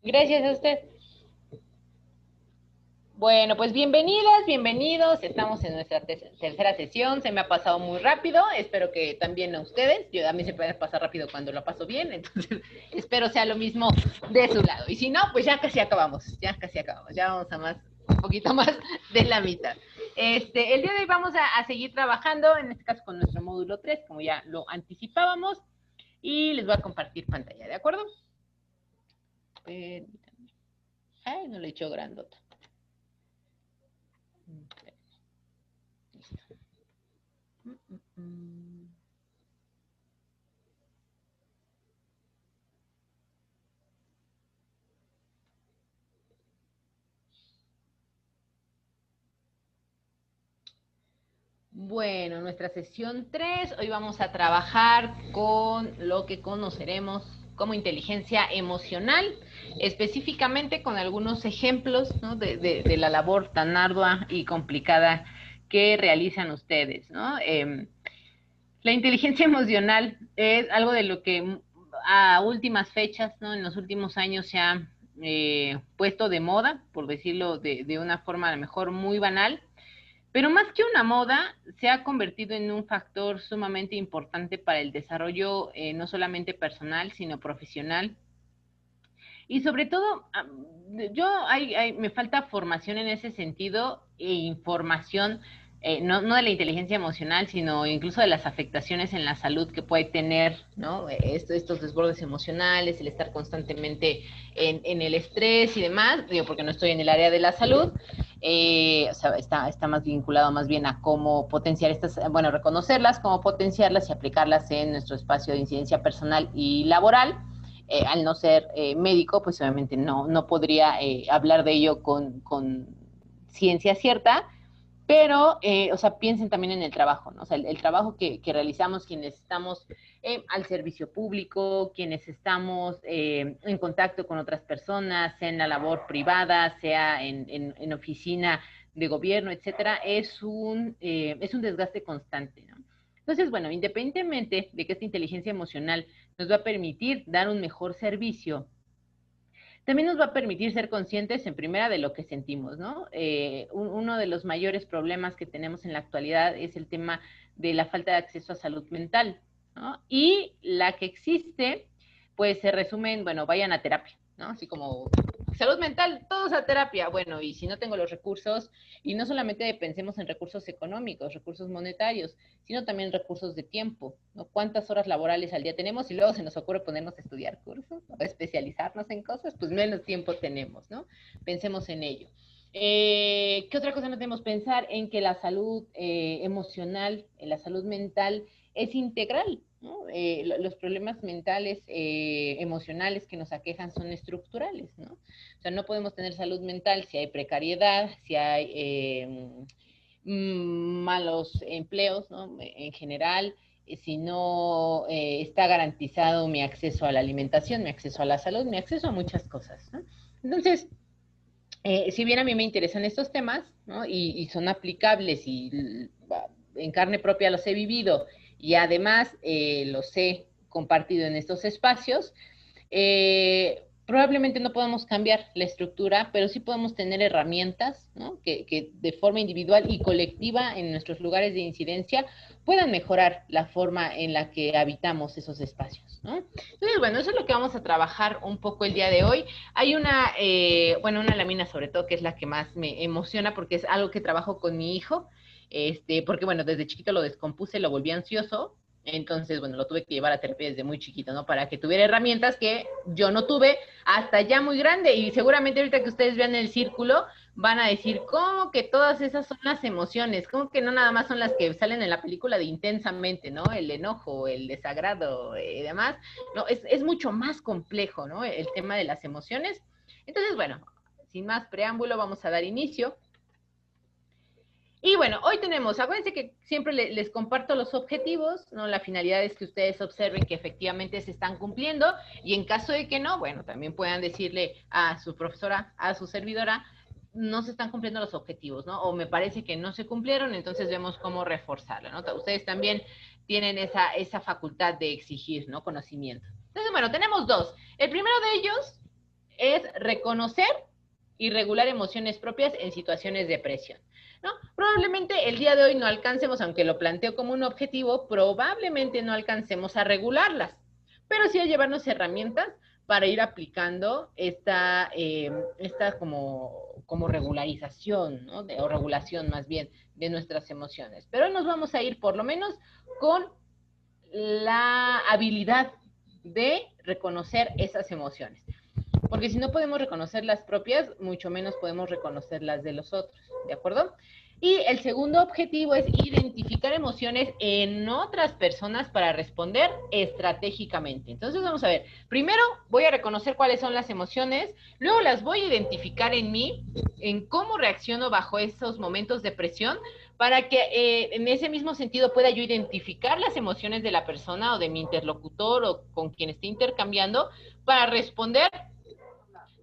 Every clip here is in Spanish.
Gracias a usted. Bueno, pues bienvenidas, bienvenidos. Estamos en nuestra tercera sesión. Se me ha pasado muy rápido. Espero que también a ustedes. A mí se puede pasar rápido cuando lo paso bien. Entonces, espero sea lo mismo de su lado. Y si no, pues ya casi acabamos. Ya casi acabamos. Ya vamos a más, un poquito más de la mitad. El día de hoy vamos a seguir trabajando, en este caso con nuestro módulo 3, como ya lo anticipábamos. Y les voy a compartir pantalla, ¿de acuerdo? Ay, no le he hecho grandota. Bueno, nuestra sesión 3, hoy vamos a trabajar con lo que conoceremos como inteligencia emocional, específicamente con algunos ejemplos, ¿no? de la labor tan ardua y complicada que realizan ustedes, ¿no? La inteligencia emocional es algo de lo que a últimas fechas, ¿no? En los últimos años se ha puesto de moda, por decirlo de una forma a lo mejor muy banal, pero más que una moda, se ha convertido en un factor sumamente importante para el desarrollo no solamente personal, sino profesional. Y sobre todo, me falta formación en ese sentido e información, no de la inteligencia emocional, sino incluso de las afectaciones en la salud que puede tener, ¿no? Estos desbordes emocionales, el estar constantemente en el estrés y demás, digo, porque no estoy en el área de la salud, o sea, está más vinculado más bien a cómo potenciar estas, bueno, reconocerlas, cómo potenciarlas y aplicarlas en nuestro espacio de incidencia personal y laboral. Al no ser médico, pues obviamente no podría hablar de ello con ciencia cierta, pero, o sea, piensen también en el trabajo, ¿no? O sea, el trabajo que realizamos quienes estamos al servicio público, quienes estamos en contacto con otras personas, sea en la labor privada, sea en oficina de gobierno, etcétera, es un desgaste constante, ¿no? Entonces, bueno, independientemente de que esta inteligencia emocional nos va a permitir dar un mejor servicio, también nos va a permitir ser conscientes en primera de lo que sentimos, ¿no? Uno de los mayores problemas que tenemos en la actualidad es el tema de la falta de acceso a salud mental, ¿no? Y la que existe, pues se resume en, bueno, vayan a terapia, ¿no? Así como salud mental, todos a terapia. Bueno, y si no tengo los recursos, y no solamente pensemos en recursos económicos, recursos monetarios, sino también recursos de tiempo, ¿no? ¿Cuántas horas laborales al día tenemos? Y luego se nos ocurre ponernos a estudiar cursos o especializarnos en cosas, pues menos tiempo tenemos, ¿no? Pensemos en ello. ¿Qué otra cosa no tenemos? Pensar en que la salud emocional, la salud mental es integral, ¿no? Los problemas mentales, emocionales que nos aquejan son estructurales, ¿no? O sea, no podemos tener salud mental si hay precariedad, si hay malos empleos, ¿no? En general, si no está garantizado mi acceso a la alimentación, mi acceso a la salud, mi acceso a muchas cosas, ¿no? Entonces, si bien a mí me interesan estos temas, ¿no? Y son aplicables y en carne propia los he vivido y además los he compartido en estos espacios, probablemente no podamos cambiar la estructura, pero sí podemos tener herramientas, ¿no? Que de forma individual y colectiva en nuestros lugares de incidencia puedan mejorar la forma en la que habitamos esos espacios, ¿no? Entonces, bueno, eso es lo que vamos a trabajar un poco el día de hoy. Hay una lámina sobre todo que es la que más me emociona porque es algo que trabajo con mi hijo, porque bueno, desde chiquito lo descompuse, lo volví ansioso, entonces, bueno, lo tuve que llevar a terapia desde muy chiquito, ¿no? Para que tuviera herramientas que yo no tuve hasta ya muy grande. Y seguramente ahorita que ustedes vean el círculo, van a decir, ¿cómo que todas esas son las emociones? ¿Cómo que no nada más son las que salen en la película de intensamente, ¿no? El enojo, el desagrado y demás. No, es mucho más complejo, ¿no? El tema de las emociones. Entonces, bueno, sin más preámbulo, vamos a dar inicio. Y bueno, hoy tenemos, acuérdense que siempre les comparto los objetivos, ¿no? La finalidad es que ustedes observen que efectivamente se están cumpliendo y en caso de que no, bueno, también puedan decirle a su profesora, a su servidora, no se están cumpliendo los objetivos, ¿no? O me parece que no se cumplieron, entonces vemos cómo reforzarlo, ¿no? Ustedes también tienen esa facultad de exigir, ¿no? Conocimiento. Entonces, bueno, tenemos dos. El primero de ellos es reconocer y regular emociones propias en situaciones de presión, ¿no? Probablemente el día de hoy no alcancemos, aunque lo planteo como un objetivo, probablemente no alcancemos a regularlas, pero sí a llevarnos herramientas para ir aplicando esta como regularización, ¿no? O regulación más bien de nuestras emociones. Pero hoy nos vamos a ir por lo menos con la habilidad de reconocer esas emociones. Porque si no podemos reconocer las propias, mucho menos podemos reconocer las de los otros, ¿de acuerdo? Y el segundo objetivo es identificar emociones en otras personas para responder estratégicamente. Entonces vamos a ver, primero voy a reconocer cuáles son las emociones, luego las voy a identificar en mí, en cómo reacciono bajo esos momentos de presión, para que en ese mismo sentido pueda yo identificar las emociones de la persona o de mi interlocutor o con quien esté intercambiando para responder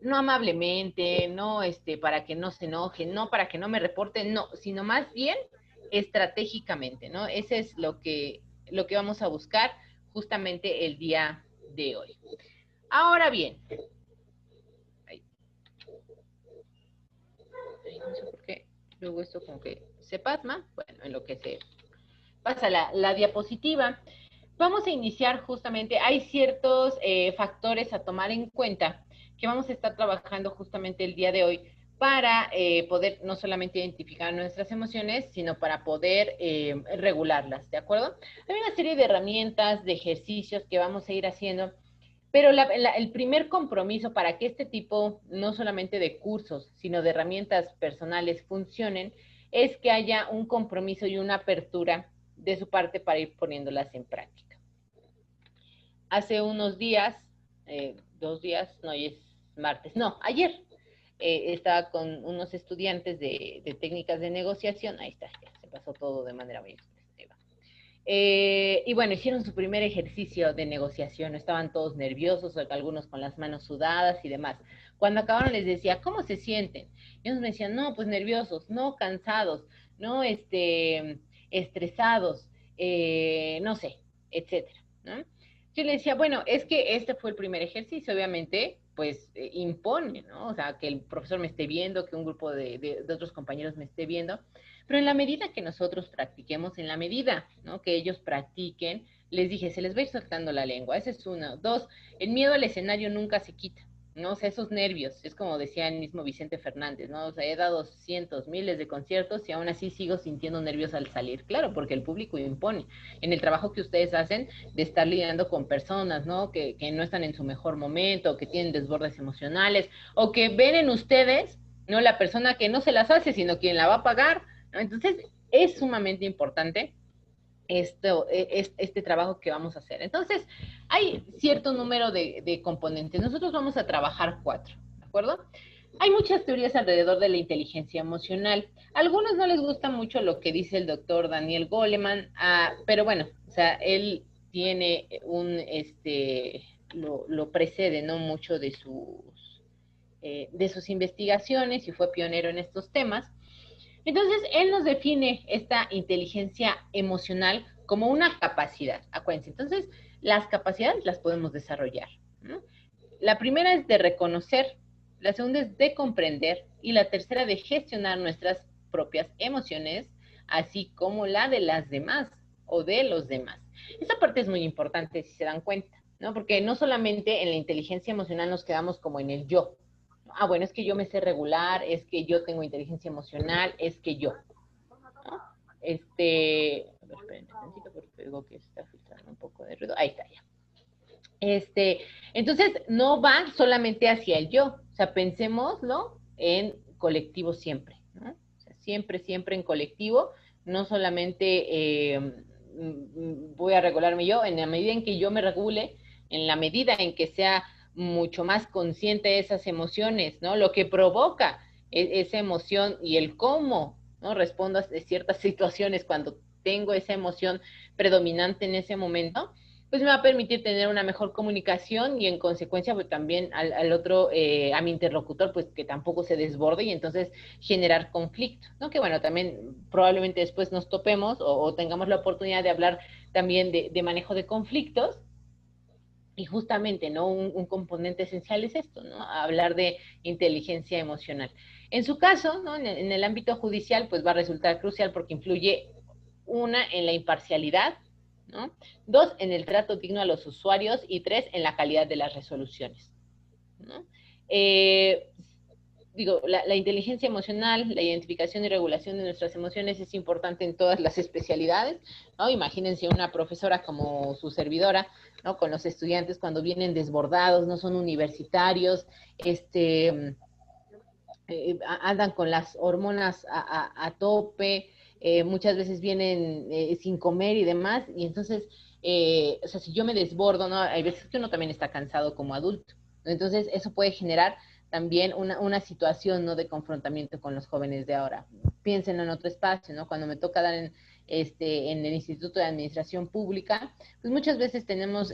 no amablemente, no para que no se enoje, no para que no me reporten, no, sino más bien estratégicamente, ¿no? Ese es lo que vamos a buscar justamente el día de hoy. Ahora bien, no sé por qué, luego esto como que se pasma, bueno, en lo que se pasa la diapositiva, vamos a iniciar justamente, hay ciertos factores a tomar en cuenta que vamos a estar trabajando justamente el día de hoy para poder no solamente identificar nuestras emociones, sino para poder regularlas, ¿de acuerdo? Hay una serie de herramientas, de ejercicios que vamos a ir haciendo, pero el primer compromiso para que este tipo, no solamente de cursos, sino de herramientas personales funcionen, es que haya un compromiso y una apertura de su parte para ir poniéndolas en práctica. Hace unos días, 2 días, no, hoy es martes, no, ayer, estaba con unos estudiantes de técnicas de negociación, ahí está, ya, se pasó todo de manera muy expresiva. Y bueno, hicieron su primer ejercicio de negociación, estaban todos nerviosos, algunos con las manos sudadas y demás. Cuando acabaron les decía, ¿cómo se sienten? Y ellos me decían, no, pues nerviosos, no cansados, no estresados, no sé, etcétera, ¿no? Yo le decía, bueno, es que este fue el primer ejercicio, obviamente, pues impone, ¿no? O sea, que el profesor me esté viendo, que un grupo de otros compañeros me esté viendo, pero en la medida que nosotros practiquemos, en la medida, ¿no? Que ellos practiquen, les dije, se les va a ir soltando la lengua, ese es uno. Dos, el miedo al escenario nunca se quita, ¿no? O sea, esos nervios, es como decía el mismo Vicente Fernández, ¿no? O sea, he dado cientos, miles de conciertos y aún así sigo sintiendo nervios al salir. Claro, porque el público impone. En el trabajo que ustedes hacen de estar lidiando con personas, ¿no? Que no están en su mejor momento, que tienen desbordes emocionales, o que ven en ustedes, ¿no? La persona que no se las hace, sino quien la va a pagar, ¿no? Entonces, es sumamente importante este trabajo que vamos a hacer. Entonces, hay cierto número de componentes. Nosotros vamos a trabajar 4, ¿de acuerdo? Hay muchas teorías alrededor de la inteligencia emocional. A algunos no les gusta mucho lo que dice el doctor Daniel Goleman, pero bueno, o sea, él tiene lo precede, ¿no? Mucho de sus investigaciones y fue pionero en estos temas. Entonces, él nos define esta inteligencia emocional como una capacidad. Acuérdense, entonces, las capacidades las podemos desarrollar, ¿no? La primera es de reconocer, la segunda es de comprender y la tercera de gestionar nuestras propias emociones, así como la de las demás o de los demás. Esa parte es muy importante si se dan cuenta, ¿no? Porque no solamente en la inteligencia emocional nos quedamos como en el yo. Bueno, es que yo me sé regular, es que yo tengo inteligencia emocional, es que yo, ¿no? A ver, esperen un momentito porque digo que está filtrando un poco de ruido. Ahí está ya. Entonces, no va solamente hacia el yo, o sea, pensémoslo en colectivo siempre, ¿no? O sea, siempre, siempre en colectivo, no solamente voy a regularme yo, en la medida en que yo me regule, en la medida en que sea mucho más consciente de esas emociones, ¿no? Lo que provoca esa emoción y el cómo, ¿no? Respondo a ciertas situaciones cuando tengo esa emoción predominante en ese momento, pues me va a permitir tener una mejor comunicación y en consecuencia pues también al otro, a mi interlocutor, pues que tampoco se desborde y entonces generar conflicto, ¿no? Que bueno, también probablemente después nos topemos o tengamos la oportunidad de hablar también de manejo de conflictos. Y justamente, ¿no? Un componente esencial es esto, ¿no? Hablar de inteligencia emocional. En su caso, ¿no? En el ámbito judicial, pues va a resultar crucial porque influye, una, en la imparcialidad, ¿no? Dos, en el trato digno a los usuarios y tres, en la calidad de las resoluciones, ¿no? Digo, la inteligencia emocional, la identificación y regulación de nuestras emociones es importante en todas las especialidades, ¿no? Imagínense una profesora como su servidora, ¿no? Con los estudiantes cuando vienen desbordados, no son universitarios, andan con las hormonas a tope, muchas veces vienen sin comer y demás, y entonces, o sea, si yo me desbordo, ¿no? Hay veces que uno también está cansado como adulto, ¿no? Entonces eso puede generar también una situación, ¿no? De confrontamiento con los jóvenes de ahora. Piensen en otro espacio, ¿no? Cuando me toca dar en el Instituto de Administración Pública, pues muchas veces tenemos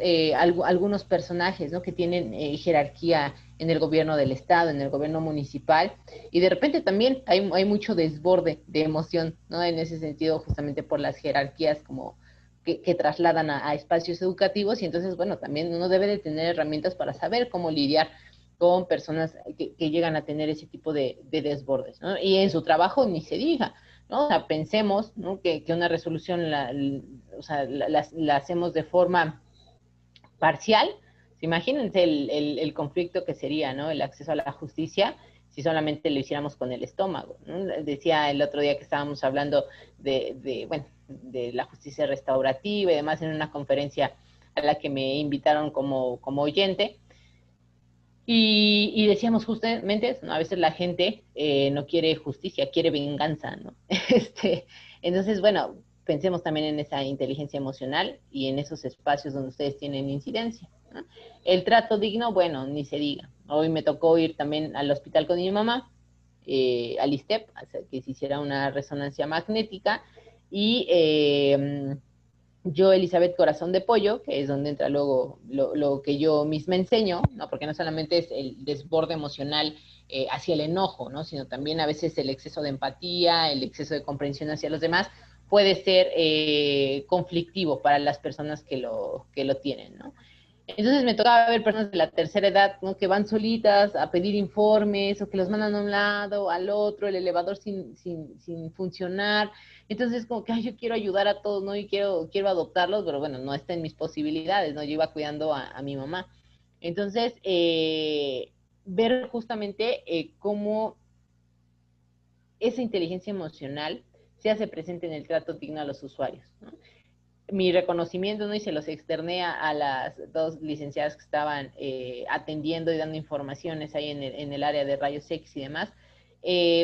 algunos personajes, ¿no? Que tienen jerarquía en el gobierno del estado, en el gobierno municipal, y de repente también hay mucho desborde de emoción, ¿no? En ese sentido, justamente por las jerarquías como que trasladan a espacios educativos, y entonces, bueno, también uno debe de tener herramientas para saber cómo lidiar con personas que llegan a tener ese tipo de desbordes, ¿no? Y en su trabajo ni se diga, ¿no? O sea, pensemos, ¿no? Que una resolución o sea, la hacemos de forma parcial. Imagínense el conflicto que sería, ¿no? El acceso a la justicia si solamente lo hiciéramos con el estómago, ¿no? Decía el otro día que estábamos hablando bueno, de la justicia restaurativa y demás en una conferencia a la que me invitaron como oyente, y decíamos justamente eso, ¿no? A veces la gente no quiere justicia, quiere venganza, ¿no? Entonces, bueno, pensemos también en esa inteligencia emocional y en esos espacios donde ustedes tienen incidencia, ¿no? El trato digno, bueno, ni se diga. Hoy me tocó ir también al hospital con mi mamá, al ISTEP, que se hiciera una resonancia magnética, y yo, Elizabeth Corazón de Pollo, que es donde entra luego lo que yo misma enseño, ¿no? Porque no solamente es el desborde emocional hacia el enojo, ¿no? Sino también a veces el exceso de empatía, el exceso de comprensión hacia los demás puede ser conflictivo para las personas que lo tienen, ¿no? Entonces me tocaba ver personas de la tercera edad, ¿no? Que van solitas a pedir informes o que los mandan a un lado, al otro, el elevador sin funcionar. Entonces como que ay, yo quiero ayudar a todos, ¿no? Y quiero adoptarlos, pero bueno, no está en mis posibilidades, ¿no? Yo iba cuidando a mi mamá. Entonces, ver justamente cómo esa inteligencia emocional se hace presente en el trato digno a los usuarios, ¿no? Mi reconocimiento, ¿no? Y se los externé a las dos licenciadas que estaban atendiendo y dando informaciones ahí en el área de rayos X y demás,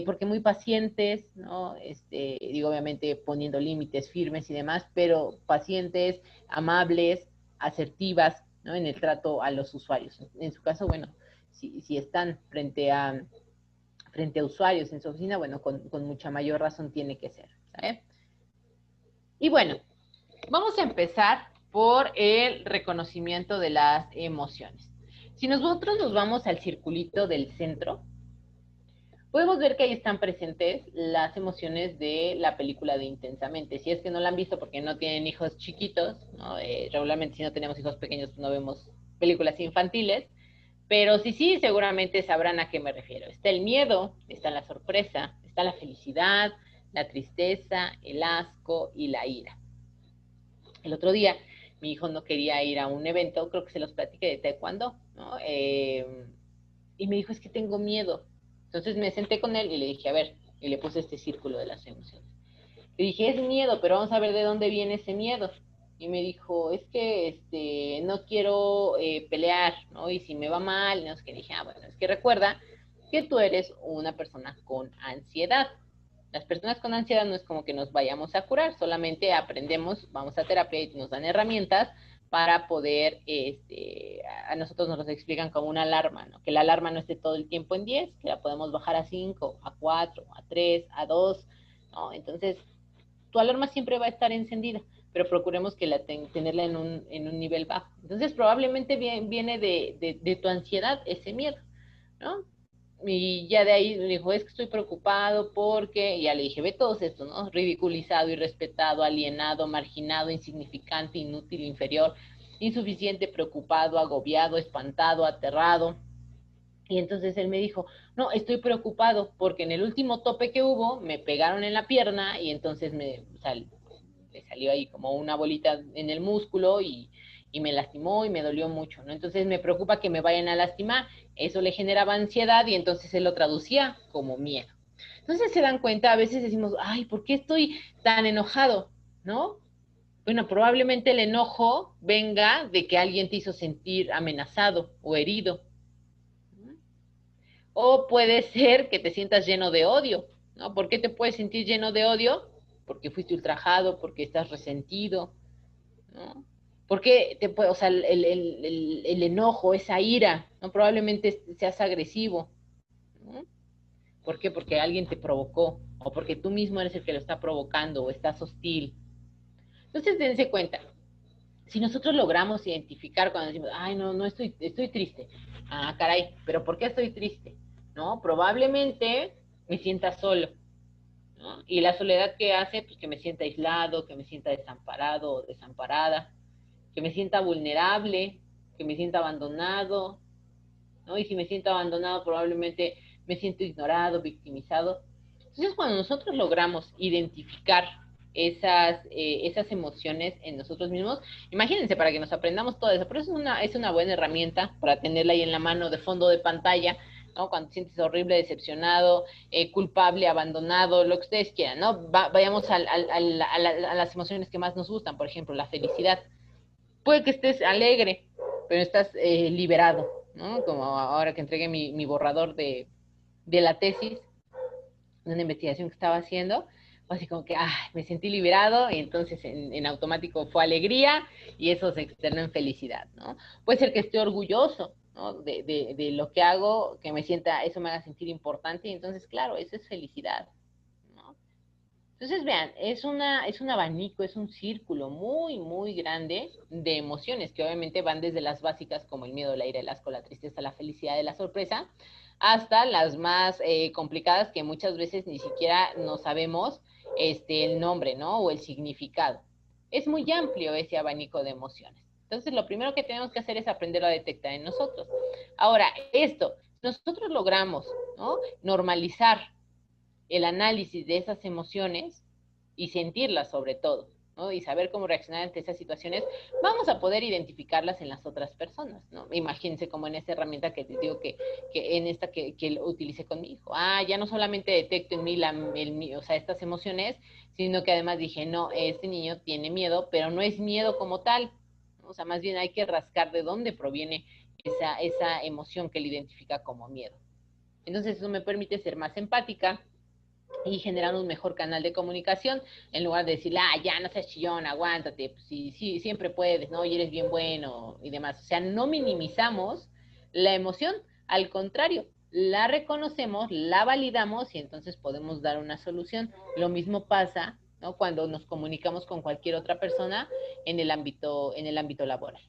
porque muy pacientes, ¿no? Digo, obviamente poniendo límites firmes y demás, pero pacientes, amables, asertivas, ¿no? En el trato a los usuarios. En su caso, bueno, si están frente a usuarios en su oficina, bueno, con mucha mayor razón tiene que ser, ¿sabes? Y bueno, vamos a empezar por el reconocimiento de las emociones. Si nosotros nos vamos al circulito del centro, podemos ver que ahí están presentes las emociones de la película de Intensamente. Si es que no la han visto porque no tienen hijos chiquitos, ¿no? Regularmente si no tenemos hijos pequeños pues no vemos películas infantiles, pero sí, seguramente sabrán a qué me refiero. Está el miedo, está la sorpresa, está la felicidad, la tristeza, el asco y la ira. El otro día mi hijo no quería ir a un evento, creo que se los platiqué de taekwondo, ¿no? Y me dijo, es que tengo miedo. Entonces me senté con él y le dije, a ver, y le puse este círculo de las emociones. Le dije, es miedo, pero vamos a ver de dónde viene ese miedo. Y me dijo, es que no quiero pelear, ¿no? Y si me va mal, no es que dije, bueno, es que recuerda que tú eres una persona con ansiedad. Las personas con ansiedad no es como que nos vayamos a curar, solamente aprendemos, vamos a terapia y nos dan herramientas para poder, a nosotros nos lo explican como una alarma, ¿no? Que la alarma no esté todo el tiempo en 10, que la podemos bajar a 5, a 4, a 3, a 2, ¿no? Entonces, tu alarma siempre va a estar encendida, pero procuremos que tenerla en un nivel bajo. Entonces, probablemente viene de tu ansiedad ese miedo, ¿no? Y ya de ahí me dijo, es que estoy preocupado porque, y ya le dije, ve todos estos, ¿no? Ridiculizado, irrespetado, alienado, marginado, insignificante, inútil, inferior. insuficiente, preocupado, agobiado, espantado, aterrado. Y entonces él me dijo, no, estoy preocupado porque en el último tope que hubo me pegaron en la pierna y entonces me salió ahí como una bolita en el músculo y me lastimó y me dolió mucho, ¿no? Entonces me preocupa que me vayan a lastimar. Eso le generaba ansiedad y entonces él lo traducía como miedo. Entonces se dan cuenta, a veces decimos, ay, ¿por qué estoy tan enojado? ¿No? Bueno, probablemente el enojo venga de que alguien te hizo sentir amenazado o herido. O puede ser que te sientas lleno de odio, ¿no? ¿Por qué te puedes sentir lleno de odio? Porque fuiste ultrajado, porque estás resentido, ¿no? Porque te puede, o sea, el enojo, esa ira, ¿no? Probablemente seas agresivo, ¿no? ¿Por qué? Porque alguien te provocó, o porque tú mismo eres el que lo está provocando, o estás hostil. Entonces, dense cuenta, si nosotros logramos identificar cuando decimos, ay, no, no estoy triste. Ah, caray, pero ¿por qué estoy triste? ¿No? Probablemente me sienta solo, ¿no? Y la soledad que hace, pues que me sienta aislado, que me sienta desamparado o desamparada, que me sienta vulnerable, que me sienta abandonado, ¿no? Y si me siento abandonado, probablemente me siento ignorado, victimizado. Entonces, cuando nosotros logramos identificar esas emociones en nosotros mismos, imagínense, para que nos aprendamos todo eso, pero es una buena herramienta para tenerla ahí en la mano de fondo de pantalla, ¿no? Cuando te sientes horrible, decepcionado, culpable, abandonado, lo que ustedes quieran, ¿no? Vayamos a las emociones que más nos gustan, por ejemplo, la felicidad. Puede que estés alegre, pero estás liberado, ¿no? Como ahora que entregué mi borrador de la tesis, de una investigación que estaba haciendo, así como que me sentí liberado y entonces en automático fue alegría y eso se externó en felicidad, ¿no? Puede ser que esté orgulloso, ¿no? De lo que hago, que me sienta, eso me haga sentir importante y entonces, claro, eso es felicidad, ¿no? Entonces, vean, es un abanico, es un círculo muy, muy grande de emociones que obviamente van desde las básicas como el miedo, la ira, el asco, la tristeza, la felicidad y la sorpresa, hasta las más complicadas que muchas veces ni siquiera no sabemos el nombre, ¿no? O el significado. Es muy amplio ese abanico de emociones. Entonces, lo primero que tenemos que hacer es aprenderlo a detectar en nosotros. Ahora, nosotros logramos, ¿no? Normalizar el análisis de esas emociones y sentirlas sobre todo, ¿no? Y saber cómo reaccionar ante esas situaciones, vamos a poder identificarlas en las otras personas, ¿no? Imagínense como en esta herramienta que te digo que en esta que utilicé con mi hijo. Ya no solamente detecto en mí o sea, estas emociones, sino que además dije, no, este niño tiene miedo, pero no es miedo como tal, ¿no? O sea, más bien hay que rascar de dónde proviene esa emoción que él identifica como miedo. Entonces eso me permite ser más empática, y generar un mejor canal de comunicación, en lugar de decir, ya no seas chillón, aguántate, pues sí, sí, siempre puedes, ¿no? Y eres bien bueno y demás. O sea, no minimizamos la emoción, al contrario, la reconocemos, la validamos y entonces podemos dar una solución. Lo mismo pasa, ¿no? Cuando nos comunicamos con cualquier otra persona en el ámbito laboral.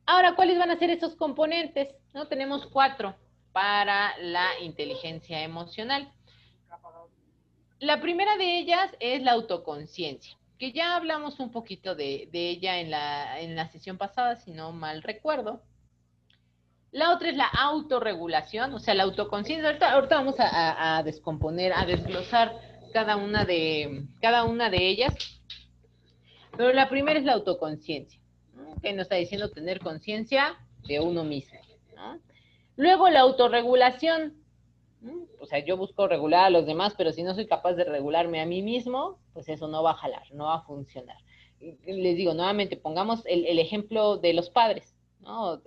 Ahora, ¿cuáles van a ser esos componentes? ¿No? Tenemos 4 para la inteligencia emocional. La primera de ellas es la autoconciencia, que ya hablamos un poquito de ella en la sesión pasada, si no mal recuerdo. La otra es la autorregulación, o sea, la autoconciencia. Ahorita vamos a descomponer, a desglosar cada una de ellas. Pero la primera es la autoconciencia, ¿no? Que nos está diciendo tener conciencia de uno mismo, ¿no? Luego la autorregulación, ¿no? O sea, yo busco regular a los demás, pero si no soy capaz de regularme a mí mismo, pues eso no va a jalar, no va a funcionar. Les digo, nuevamente, pongamos el ejemplo de los padres, ¿no?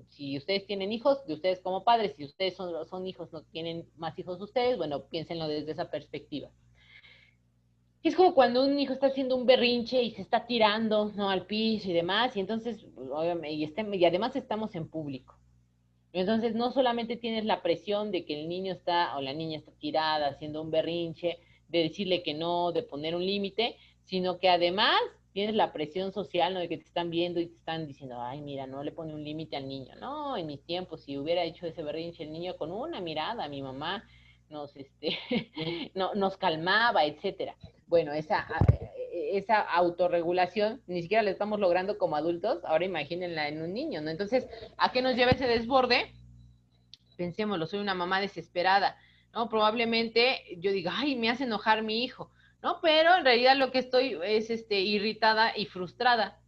Si ustedes tienen hijos, de ustedes como padres, si ustedes son hijos, no tienen más hijos ustedes, bueno, piénsenlo desde esa perspectiva. Es como cuando un hijo está haciendo un berrinche y se está tirando, ¿no? Al piso y demás, y entonces, obviamente, y además estamos en público. Entonces, no solamente tienes la presión de que el niño está o la niña está tirada haciendo un berrinche, de decirle que no, de poner un límite, sino que además tienes la presión social, ¿no? De que te están viendo y te están diciendo, ay, mira, no le pone un límite al niño. No, en mis tiempos, si hubiera hecho ese berrinche el niño con una mirada, mi mamá nos, no, nos calmaba, etcétera. Bueno, esa autorregulación ni siquiera la estamos logrando como adultos, ahora imagínenla en un niño, ¿no? Entonces, ¿a qué nos lleva ese desborde? Pensémoslo, soy una mamá desesperada, ¿no? Probablemente yo diga, ay, me hace enojar mi hijo, ¿no? Pero en realidad lo que estoy es irritada y frustrada,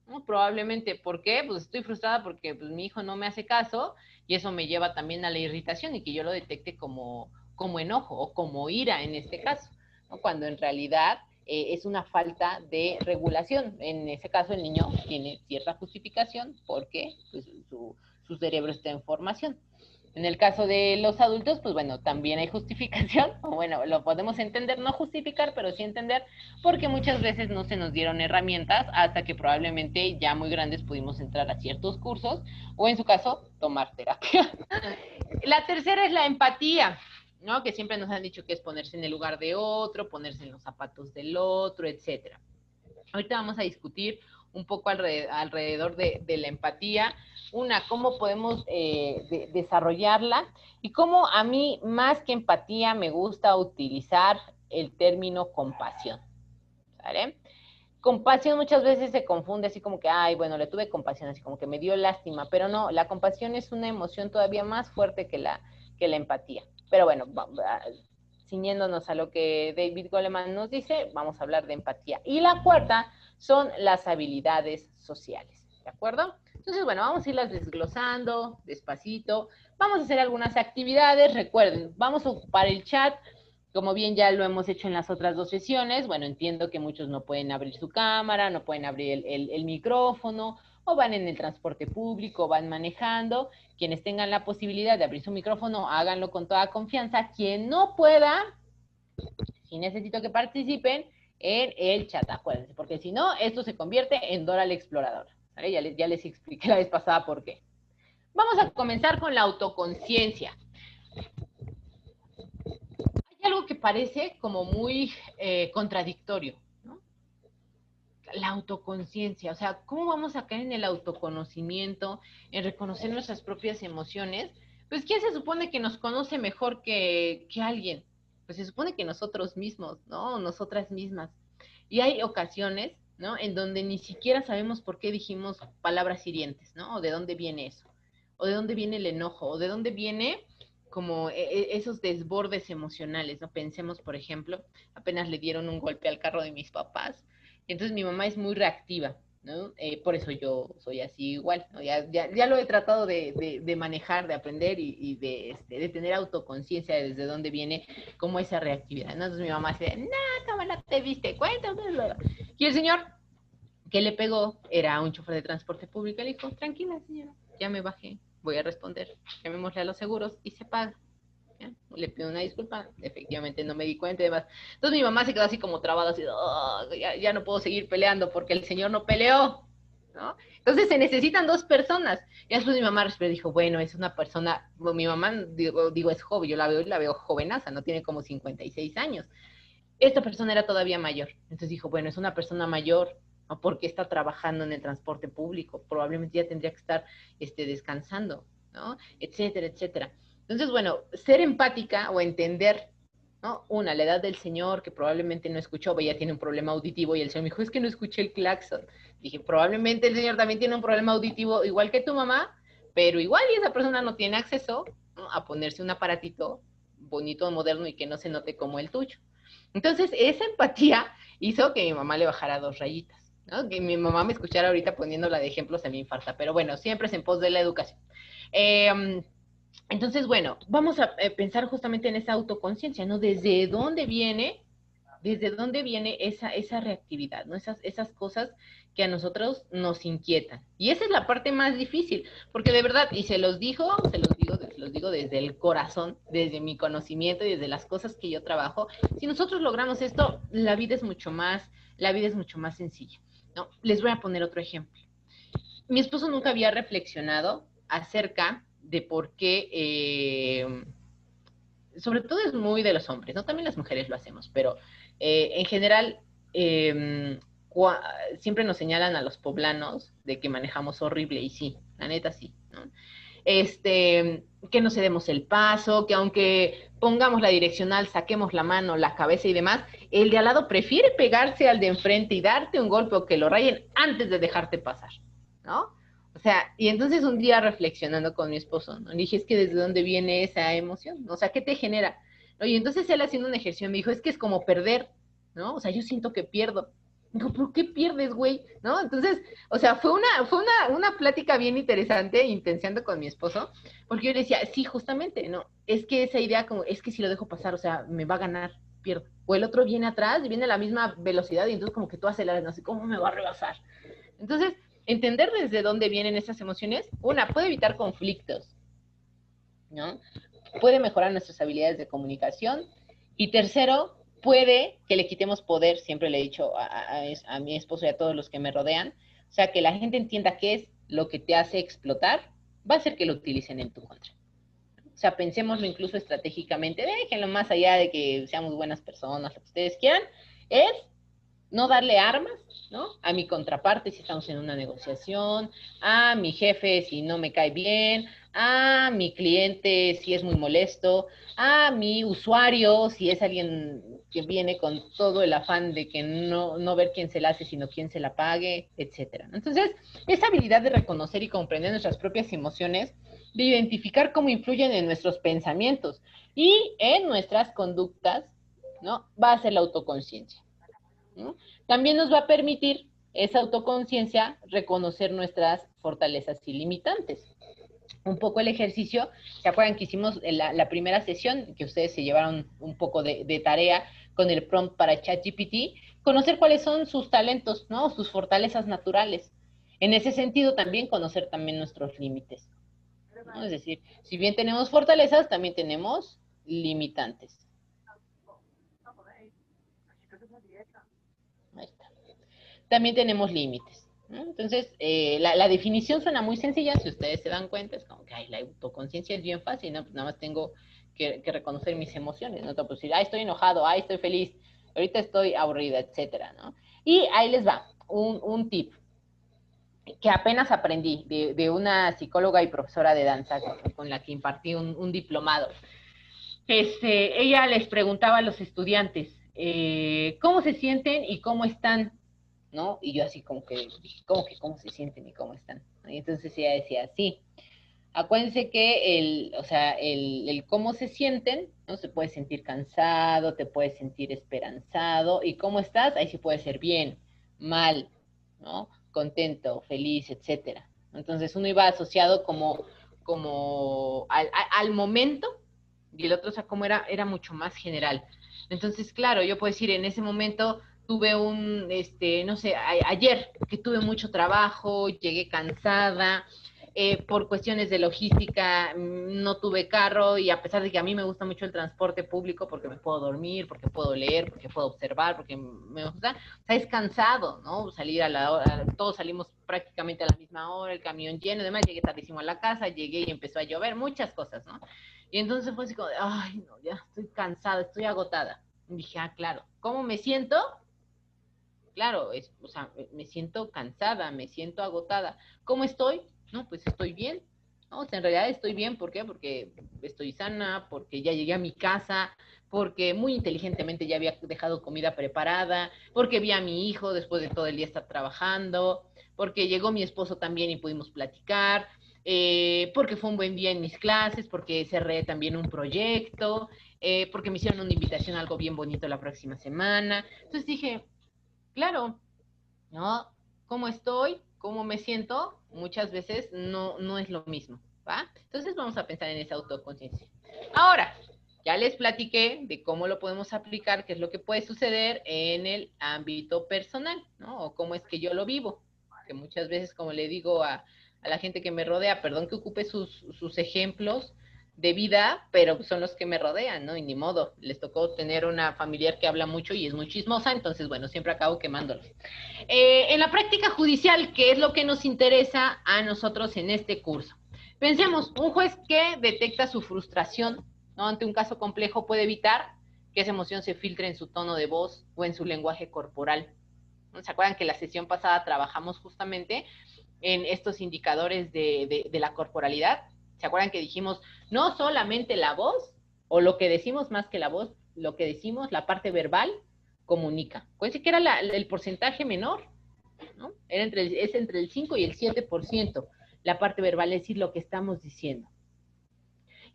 ¿no? Probablemente, ¿por qué? Pues estoy frustrada porque pues, mi hijo no me hace caso y eso me lleva también a la irritación y que yo lo detecte como enojo o como ira en este caso, ¿no? Cuando en realidad es una falta de regulación. En ese caso el niño tiene cierta justificación porque pues, su cerebro está en formación. En el caso de los adultos, pues bueno, también hay justificación, o bueno, lo podemos entender, no justificar, pero sí entender, porque muchas veces no se nos dieron herramientas hasta que probablemente ya muy grandes pudimos entrar a ciertos cursos, o en su caso, tomar terapia. La tercera es la empatía, ¿no? Que siempre nos han dicho que es ponerse en el lugar de otro, ponerse en los zapatos del otro, etcétera. Ahorita vamos a discutir un poco alrededor de la empatía, cómo podemos desarrollarla y cómo a mí más que empatía me gusta utilizar el término compasión, ¿vale? Compasión muchas veces se confunde así como que, ay, bueno, le tuve compasión, así como que me dio lástima, pero no, la compasión es una emoción todavía más fuerte que la empatía. Pero bueno, ciñéndonos a lo que David Goleman nos dice, vamos a hablar de empatía. Y la cuarta son las habilidades sociales, ¿de acuerdo? Entonces, bueno, vamos a irlas desglosando despacito. Vamos a hacer algunas actividades. Recuerden, vamos a ocupar el chat. Como bien ya lo hemos hecho en las otras dos sesiones, bueno, entiendo que muchos no pueden abrir su cámara, no pueden abrir el micrófono, o van en el transporte público, van manejando. Quienes tengan la posibilidad de abrir su micrófono, háganlo con toda confianza. Quien no pueda, sí necesito que participen en el chat, acuérdense, porque si no, esto se convierte en Dora la Exploradora. ¿Vale? Ya les expliqué la vez pasada por qué. Vamos a comenzar con la autoconciencia. Hay algo que parece como muy contradictorio, ¿no? La autoconciencia, o sea, ¿cómo vamos a caer en el autoconocimiento, en reconocer nuestras propias emociones? Pues, ¿quién se supone que nos conoce mejor que alguien? Pues se supone que nosotros mismos, ¿no? Nosotras mismas. Y hay ocasiones, ¿no? En donde ni siquiera sabemos por qué dijimos palabras hirientes, ¿no? O de dónde viene eso, o de dónde viene el enojo, o de dónde viene como esos desbordes emocionales, ¿no? Pensemos, por ejemplo, apenas le dieron un golpe al carro de mis papás, y entonces mi mamá es muy reactiva, ¿no? Por eso yo soy así igual, ¿no? Ya lo he tratado de manejar, de aprender y de tener autoconciencia de desde dónde viene como esa reactividad, ¿no? Entonces mi mamá dice, no, ¿cómo no te diste cuenta? Y el señor que le pegó era un chofer de transporte público, le dijo, tranquila señora, ya me bajé, voy a responder, llamémosle a los seguros y se paga. ¿Ya? Le pido una disculpa, efectivamente no me di cuenta y demás. Entonces mi mamá se quedó así como trabada, así, oh, ya no puedo seguir peleando porque el señor no peleó, ¿no? Entonces se necesitan dos personas. Y después mi mamá dijo, bueno, es una persona, bueno, mi mamá, digo, es joven, yo la veo jovenaza, no tiene como 56 años. Esta persona era todavía mayor. Entonces dijo, bueno, es una persona mayor, ¿no? ¿Por qué está trabajando en el transporte público? Probablemente ya tendría que estar descansando, ¿no? Etcétera, etcétera. Entonces, bueno, ser empática o entender, ¿no? Una, la edad del señor que probablemente no escuchó, ya tiene un problema auditivo y el señor me dijo, es que no escuché el claxon. Dije, probablemente el señor también tiene un problema auditivo igual que tu mamá, pero igual y esa persona no tiene acceso, ¿no? A ponerse un aparatito bonito, moderno y que no se note como el tuyo. Entonces, esa empatía hizo que mi mamá le bajara 2 rayitas, ¿no? Que mi mamá me escuchara ahorita poniéndola de ejemplo se me infarta, pero bueno, siempre es en pos de la educación. Entonces, bueno, vamos a pensar justamente en esa autoconciencia, ¿no? Desde dónde viene esa reactividad, ¿no? Esas cosas que a nosotros nos inquietan. Y esa es la parte más difícil, porque de verdad, y se los digo desde el corazón, desde mi conocimiento y desde las cosas que yo trabajo, si nosotros logramos esto, la vida es mucho más sencilla, ¿no? Les voy a poner otro ejemplo. Mi esposo nunca había reflexionado acerca de por qué, sobre todo es muy de los hombres, ¿no? También las mujeres lo hacemos, pero en general eh, siempre nos señalan a los poblanos de que manejamos horrible, y sí, la neta sí, ¿no? que no cedemos el paso, que aunque pongamos la direccional, saquemos la mano, la cabeza y demás, el de al lado prefiere pegarse al de enfrente y darte un golpe o que lo rayen antes de dejarte pasar, ¿no? O sea, y entonces un día reflexionando con mi esposo, ¿no? Le dije, es que ¿desde dónde viene esa emoción? O sea, ¿qué te genera? Y entonces él haciendo un ejercicio me dijo, es que es como perder, ¿no? O sea, yo siento que pierdo. Digo, ¿por qué pierdes, güey? ¿No? Entonces, o sea, fue una plática bien interesante, intenciando con mi esposo, porque yo le decía, sí, justamente, ¿no? Es que esa idea como, es que si lo dejo pasar, o sea, me va a ganar, pierdo. O el otro viene atrás y viene a la misma velocidad y entonces como que tú aceleras, no sé, ¿cómo me va a rebasar? Entonces, entender desde dónde vienen esas emociones, una, puede evitar conflictos, ¿no? Puede mejorar nuestras habilidades de comunicación y tercero, puede que le quitemos poder, siempre le he dicho a mi esposo y a todos los que me rodean, o sea, que la gente entienda qué es lo que te hace explotar, va a hacer que lo utilicen en tu contra. O sea, pensémoslo incluso estratégicamente, déjenlo más allá de que seamos buenas personas, lo que ustedes quieran, es no darle armas, ¿no? A mi contraparte si estamos en una negociación, a mi jefe si no me cae bien, a mi cliente si es muy molesto, a mi usuario si es alguien que viene con todo el afán de que no ver quién se la hace, sino quién se la pague, etcétera. Entonces, esa habilidad de reconocer y comprender nuestras propias emociones, de identificar cómo influyen en nuestros pensamientos y en nuestras conductas, ¿no? Va a ser la autoconciencia. ¿No? También nos va a permitir esa autoconciencia reconocer nuestras fortalezas y limitantes. Un poco el ejercicio, ¿se acuerdan que hicimos la primera sesión, que ustedes se llevaron un poco de tarea con el prompt para ChatGPT? Conocer cuáles son sus talentos, ¿no? Sus fortalezas naturales. En ese sentido, también conocer también nuestros límites, ¿no? Es decir, si bien tenemos fortalezas, también tenemos limitantes. Ahí está. También tenemos límites, ¿no? Entonces, la definición suena muy sencilla, si ustedes se dan cuenta, es como que ay, la autoconciencia es bien fácil, ¿no? Pues nada más tengo que reconocer mis emociones, no te puedo decir, ay, estoy enojado, ay, estoy feliz, ahorita estoy aburrida, etcétera, ¿no? Y ahí les va un tip que apenas aprendí de una psicóloga y profesora de danza con la que impartí un diplomado. Ella les preguntaba a los estudiantes cómo se sienten y cómo están, ¿no? Y yo así cómo se sienten y cómo están. Y entonces ella decía, sí, acuérdense que el cómo se sienten, ¿no? Se puede sentir cansado, te puedes sentir esperanzado, y cómo estás, ahí sí puede ser bien, mal, ¿no? Contento, feliz, etcétera. Entonces uno iba asociado como al momento, y el otro, o sea, como era mucho más general. Entonces, claro, yo puedo decir, en ese momento tuve no sé, ayer que tuve mucho trabajo, llegué cansada, por cuestiones de logística no tuve carro y a pesar de que a mí me gusta mucho el transporte público porque me puedo dormir, porque puedo leer, porque puedo observar, porque me gusta, o sea, es cansado, ¿no? Salir a la hora, todos salimos prácticamente a la misma hora, el camión lleno, además llegué tardísimo a la casa, llegué y empezó a llover, muchas cosas, ¿no? Y entonces fue así como, ay, no, ya estoy cansada, estoy agotada. Y dije, ah, claro, ¿cómo me siento? Claro, o sea, me siento cansada, me siento agotada. ¿Cómo estoy? No, pues estoy bien. No, o sea, en realidad estoy bien, ¿por qué? Porque estoy sana, porque ya llegué a mi casa, porque muy inteligentemente ya había dejado comida preparada, porque vi a mi hijo después de todo el día estar trabajando, porque llegó mi esposo también y pudimos platicar, porque fue un buen día en mis clases, porque cerré también un proyecto, porque me hicieron una invitación a algo bien bonito la próxima semana. Entonces dije, claro, ¿no? ¿Cómo estoy? ¿Cómo me siento? Muchas veces no es lo mismo, ¿va? Entonces vamos a pensar en esa autoconciencia. Ahora, ya les platiqué de cómo lo podemos aplicar, qué es lo que puede suceder en el ámbito personal, ¿no? O cómo es que yo lo vivo. Que muchas veces, como le digo a la gente que me rodea, perdón que ocupe sus ejemplos, de vida, pero son los que me rodean, ¿no? Y ni modo, les tocó tener una familiar que habla mucho y es muy chismosa, entonces, bueno, siempre acabo quemándolos. En la práctica judicial, ¿qué es lo que nos interesa a nosotros en este curso? Pensemos, un juez que detecta su frustración, ¿no? Ante un caso complejo puede evitar que esa emoción se filtre en su tono de voz o en su lenguaje corporal. ¿No? ¿Se acuerdan que la sesión pasada trabajamos justamente en estos indicadores de la corporalidad? ¿Se acuerdan que dijimos no solamente la voz, o lo que decimos más que la voz, lo que decimos, la parte verbal, comunica? Acuérdense que era el porcentaje menor, ¿no? Es entre el 5 y el 7%, la parte verbal, es decir, lo que estamos diciendo.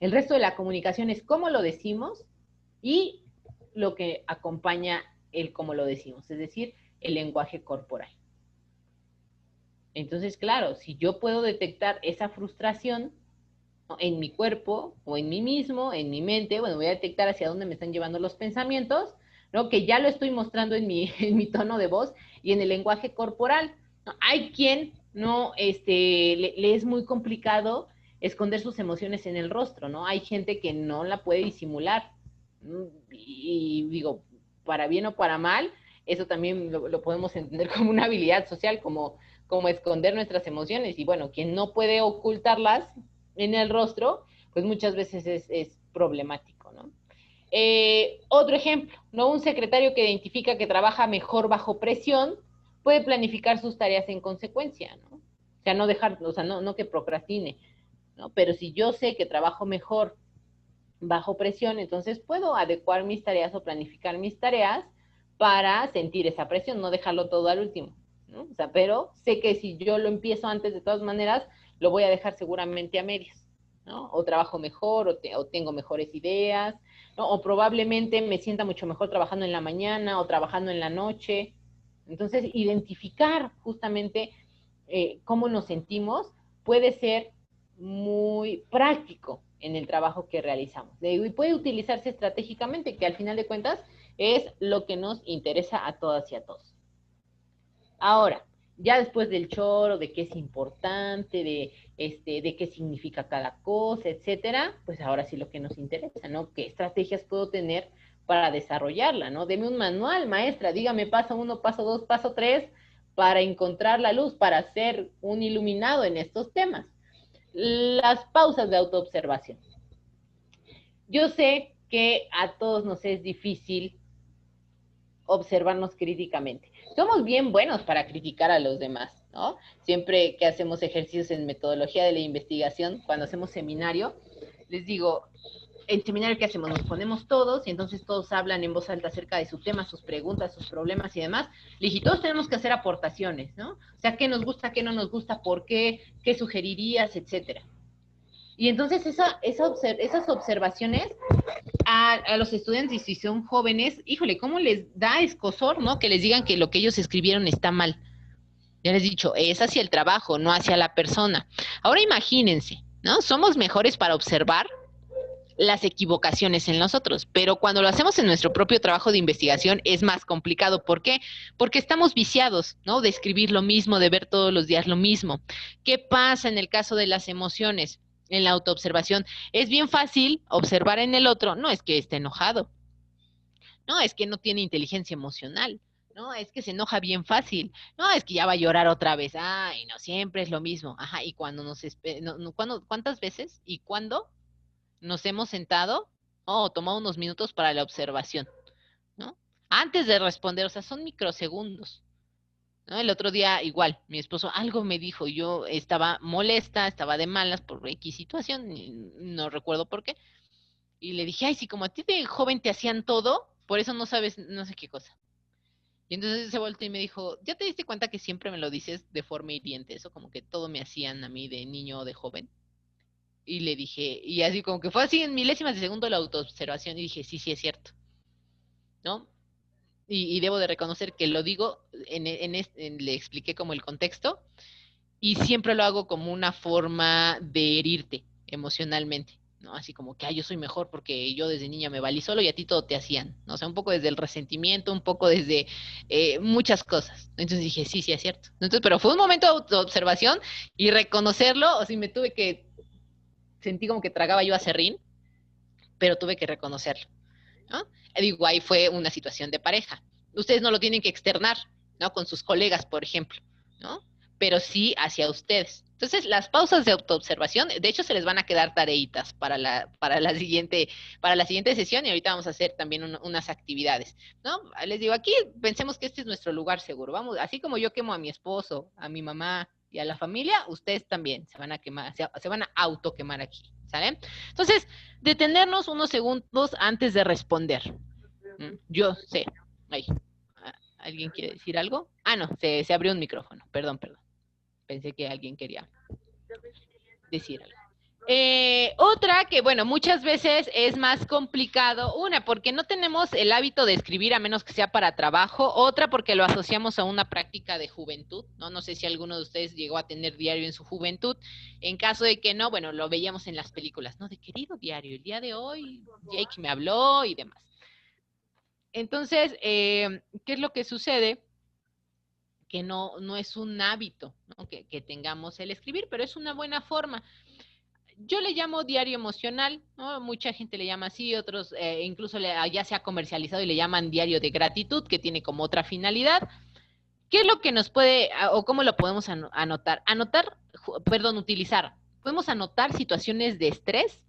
El resto de la comunicación es cómo lo decimos y lo que acompaña el cómo lo decimos, es decir, el lenguaje corporal. Entonces, claro, si yo puedo detectar esa frustración, ¿no?, en mi cuerpo o en mí mismo, en mi mente, bueno, voy a detectar hacia dónde me están llevando los pensamientos, ¿no?, que ya lo estoy mostrando en mi tono de voz y en el lenguaje corporal. ¿No? Hay quien no, le es muy complicado esconder sus emociones en el rostro, ¿no? Hay gente que no la puede disimular. Y digo, para bien o para mal, eso también lo podemos entender como una habilidad social, como esconder nuestras emociones. Y bueno, quien no puede ocultarlas en el rostro, pues muchas veces es problemático, ¿no? Otro ejemplo, ¿no? Un secretario que identifica que trabaja mejor bajo presión puede planificar sus tareas en consecuencia, ¿no? O sea, no dejar, o sea, no que procrastine, ¿no? Pero si yo sé que trabajo mejor bajo presión, entonces puedo adecuar mis tareas o planificar mis tareas para sentir esa presión, no dejarlo todo al último, ¿no? O sea, pero sé que si yo lo empiezo antes, de todas maneras, lo voy a dejar seguramente a medias, ¿no? O trabajo mejor, o tengo mejores ideas, ¿no? O probablemente me sienta mucho mejor trabajando en la mañana o trabajando en la noche. Entonces, identificar justamente cómo nos sentimos puede ser muy práctico en el trabajo que realizamos. Y puede utilizarse estratégicamente, que al final de cuentas es lo que nos interesa a todas y a todos. Ahora, ya después del choro, de qué es importante, de qué significa cada cosa, etcétera, pues ahora sí lo que nos interesa, ¿no? ¿Qué estrategias puedo tener para desarrollarla, ¿no? Deme un manual, maestra, dígame paso 1, paso 2, paso 3, para encontrar la luz, para ser un iluminado en estos temas. Las pausas de autoobservación. Yo sé que a todos nos es difícil observarnos críticamente. Somos bien buenos para criticar a los demás, ¿no? Siempre que hacemos ejercicios en metodología de la investigación, cuando hacemos seminario, les digo, en seminario, ¿qué hacemos? Nos ponemos todos y entonces todos hablan en voz alta acerca de su tema, sus preguntas, sus problemas y demás. Y todos tenemos que hacer aportaciones, ¿no? O sea, qué nos gusta, qué no nos gusta, por qué sugerirías, etcétera. Y entonces esas observaciones a los estudiantes, si son jóvenes, híjole, ¿cómo les da escozor, ¿no? Que les digan que lo que ellos escribieron está mal. Ya les he dicho, es hacia el trabajo, no hacia la persona. Ahora imagínense, ¿no? Somos mejores para observar las equivocaciones en nosotros, pero cuando lo hacemos en nuestro propio trabajo de investigación es más complicado. ¿Por qué? Porque estamos viciados, ¿no? De escribir lo mismo, de ver todos los días lo mismo. ¿Qué pasa en el caso de las emociones? En la autoobservación es bien fácil observar en el otro, no es que esté enojado, no es que no tiene inteligencia emocional, no es que se enoja bien fácil, no es que ya va a llorar otra vez, ay, no, siempre es lo mismo, ajá, y cuando ¿cuántas veces y cuándo nos hemos sentado o tomado unos minutos para la observación, ¿no? Antes de responder, o sea, son microsegundos, ¿no? El otro día, igual, mi esposo algo me dijo, yo estaba molesta, estaba de malas por X situación, no recuerdo por qué, y le dije, ay, si como a ti de joven te hacían todo, por eso no sabes no sé qué cosa. Y entonces se volteó y me dijo, ¿ya te diste cuenta que siempre me lo dices de forma hiriente, eso como que todo me hacían a mí de niño o de joven? Y le dije, y así como que fue así en milésimas de segundo la autoobservación, y dije, sí, sí es cierto, ¿no? Y debo de reconocer que lo digo, le expliqué como el contexto, y siempre lo hago como una forma de herirte emocionalmente, ¿no? Así como que, yo soy mejor porque yo desde niña me valí solo y a ti todo te hacían, ¿no? O sea, un poco desde el resentimiento, un poco desde muchas cosas. Entonces dije, sí, sí es cierto. Entonces, pero fue un momento de autoobservación y reconocerlo, o sea, me tuve que sentí como que tragaba yo acerrín, pero tuve que reconocerlo, ¿no? Digo, ahí fue una situación de pareja. Ustedes no lo tienen que externar, ¿no? Con sus colegas, por ejemplo, ¿no? Pero sí hacia ustedes. Entonces, las pausas de autoobservación, de hecho, se les van a quedar tareitas para la siguiente sesión y ahorita vamos a hacer también unas actividades, ¿no? Les digo, aquí pensemos que este es nuestro lugar seguro. Vamos, así como yo quemo a mi esposo, a mi mamá y a la familia, ustedes también se van a quemar, se van a autoquemar aquí, ¿sale? Entonces, detenernos unos segundos antes de responder. Yo sé. Ay, ¿alguien quiere decir algo? Ah, no, se abrió un micrófono. Perdón. Pensé que alguien quería decir algo. Otra que, bueno, muchas veces es más complicado. Una, porque no tenemos el hábito de escribir a menos que sea para trabajo. Otra, porque lo asociamos a una práctica de juventud, ¿no? No sé si alguno de ustedes llegó a tener diario en su juventud. En caso de que no, bueno, lo veíamos en las películas, ¿no? De querido diario, el día de hoy Jake me habló y demás. Entonces, ¿qué es lo que sucede? Que no es un hábito, ¿no? que tengamos el escribir, pero es una buena forma. Yo le llamo diario emocional, ¿no? Mucha gente le llama así, otros incluso ya se ha comercializado y le llaman diario de gratitud, que tiene como otra finalidad. ¿Qué es lo que nos puede, o cómo lo podemos anotar? Utilizar. Podemos anotar situaciones de estrés,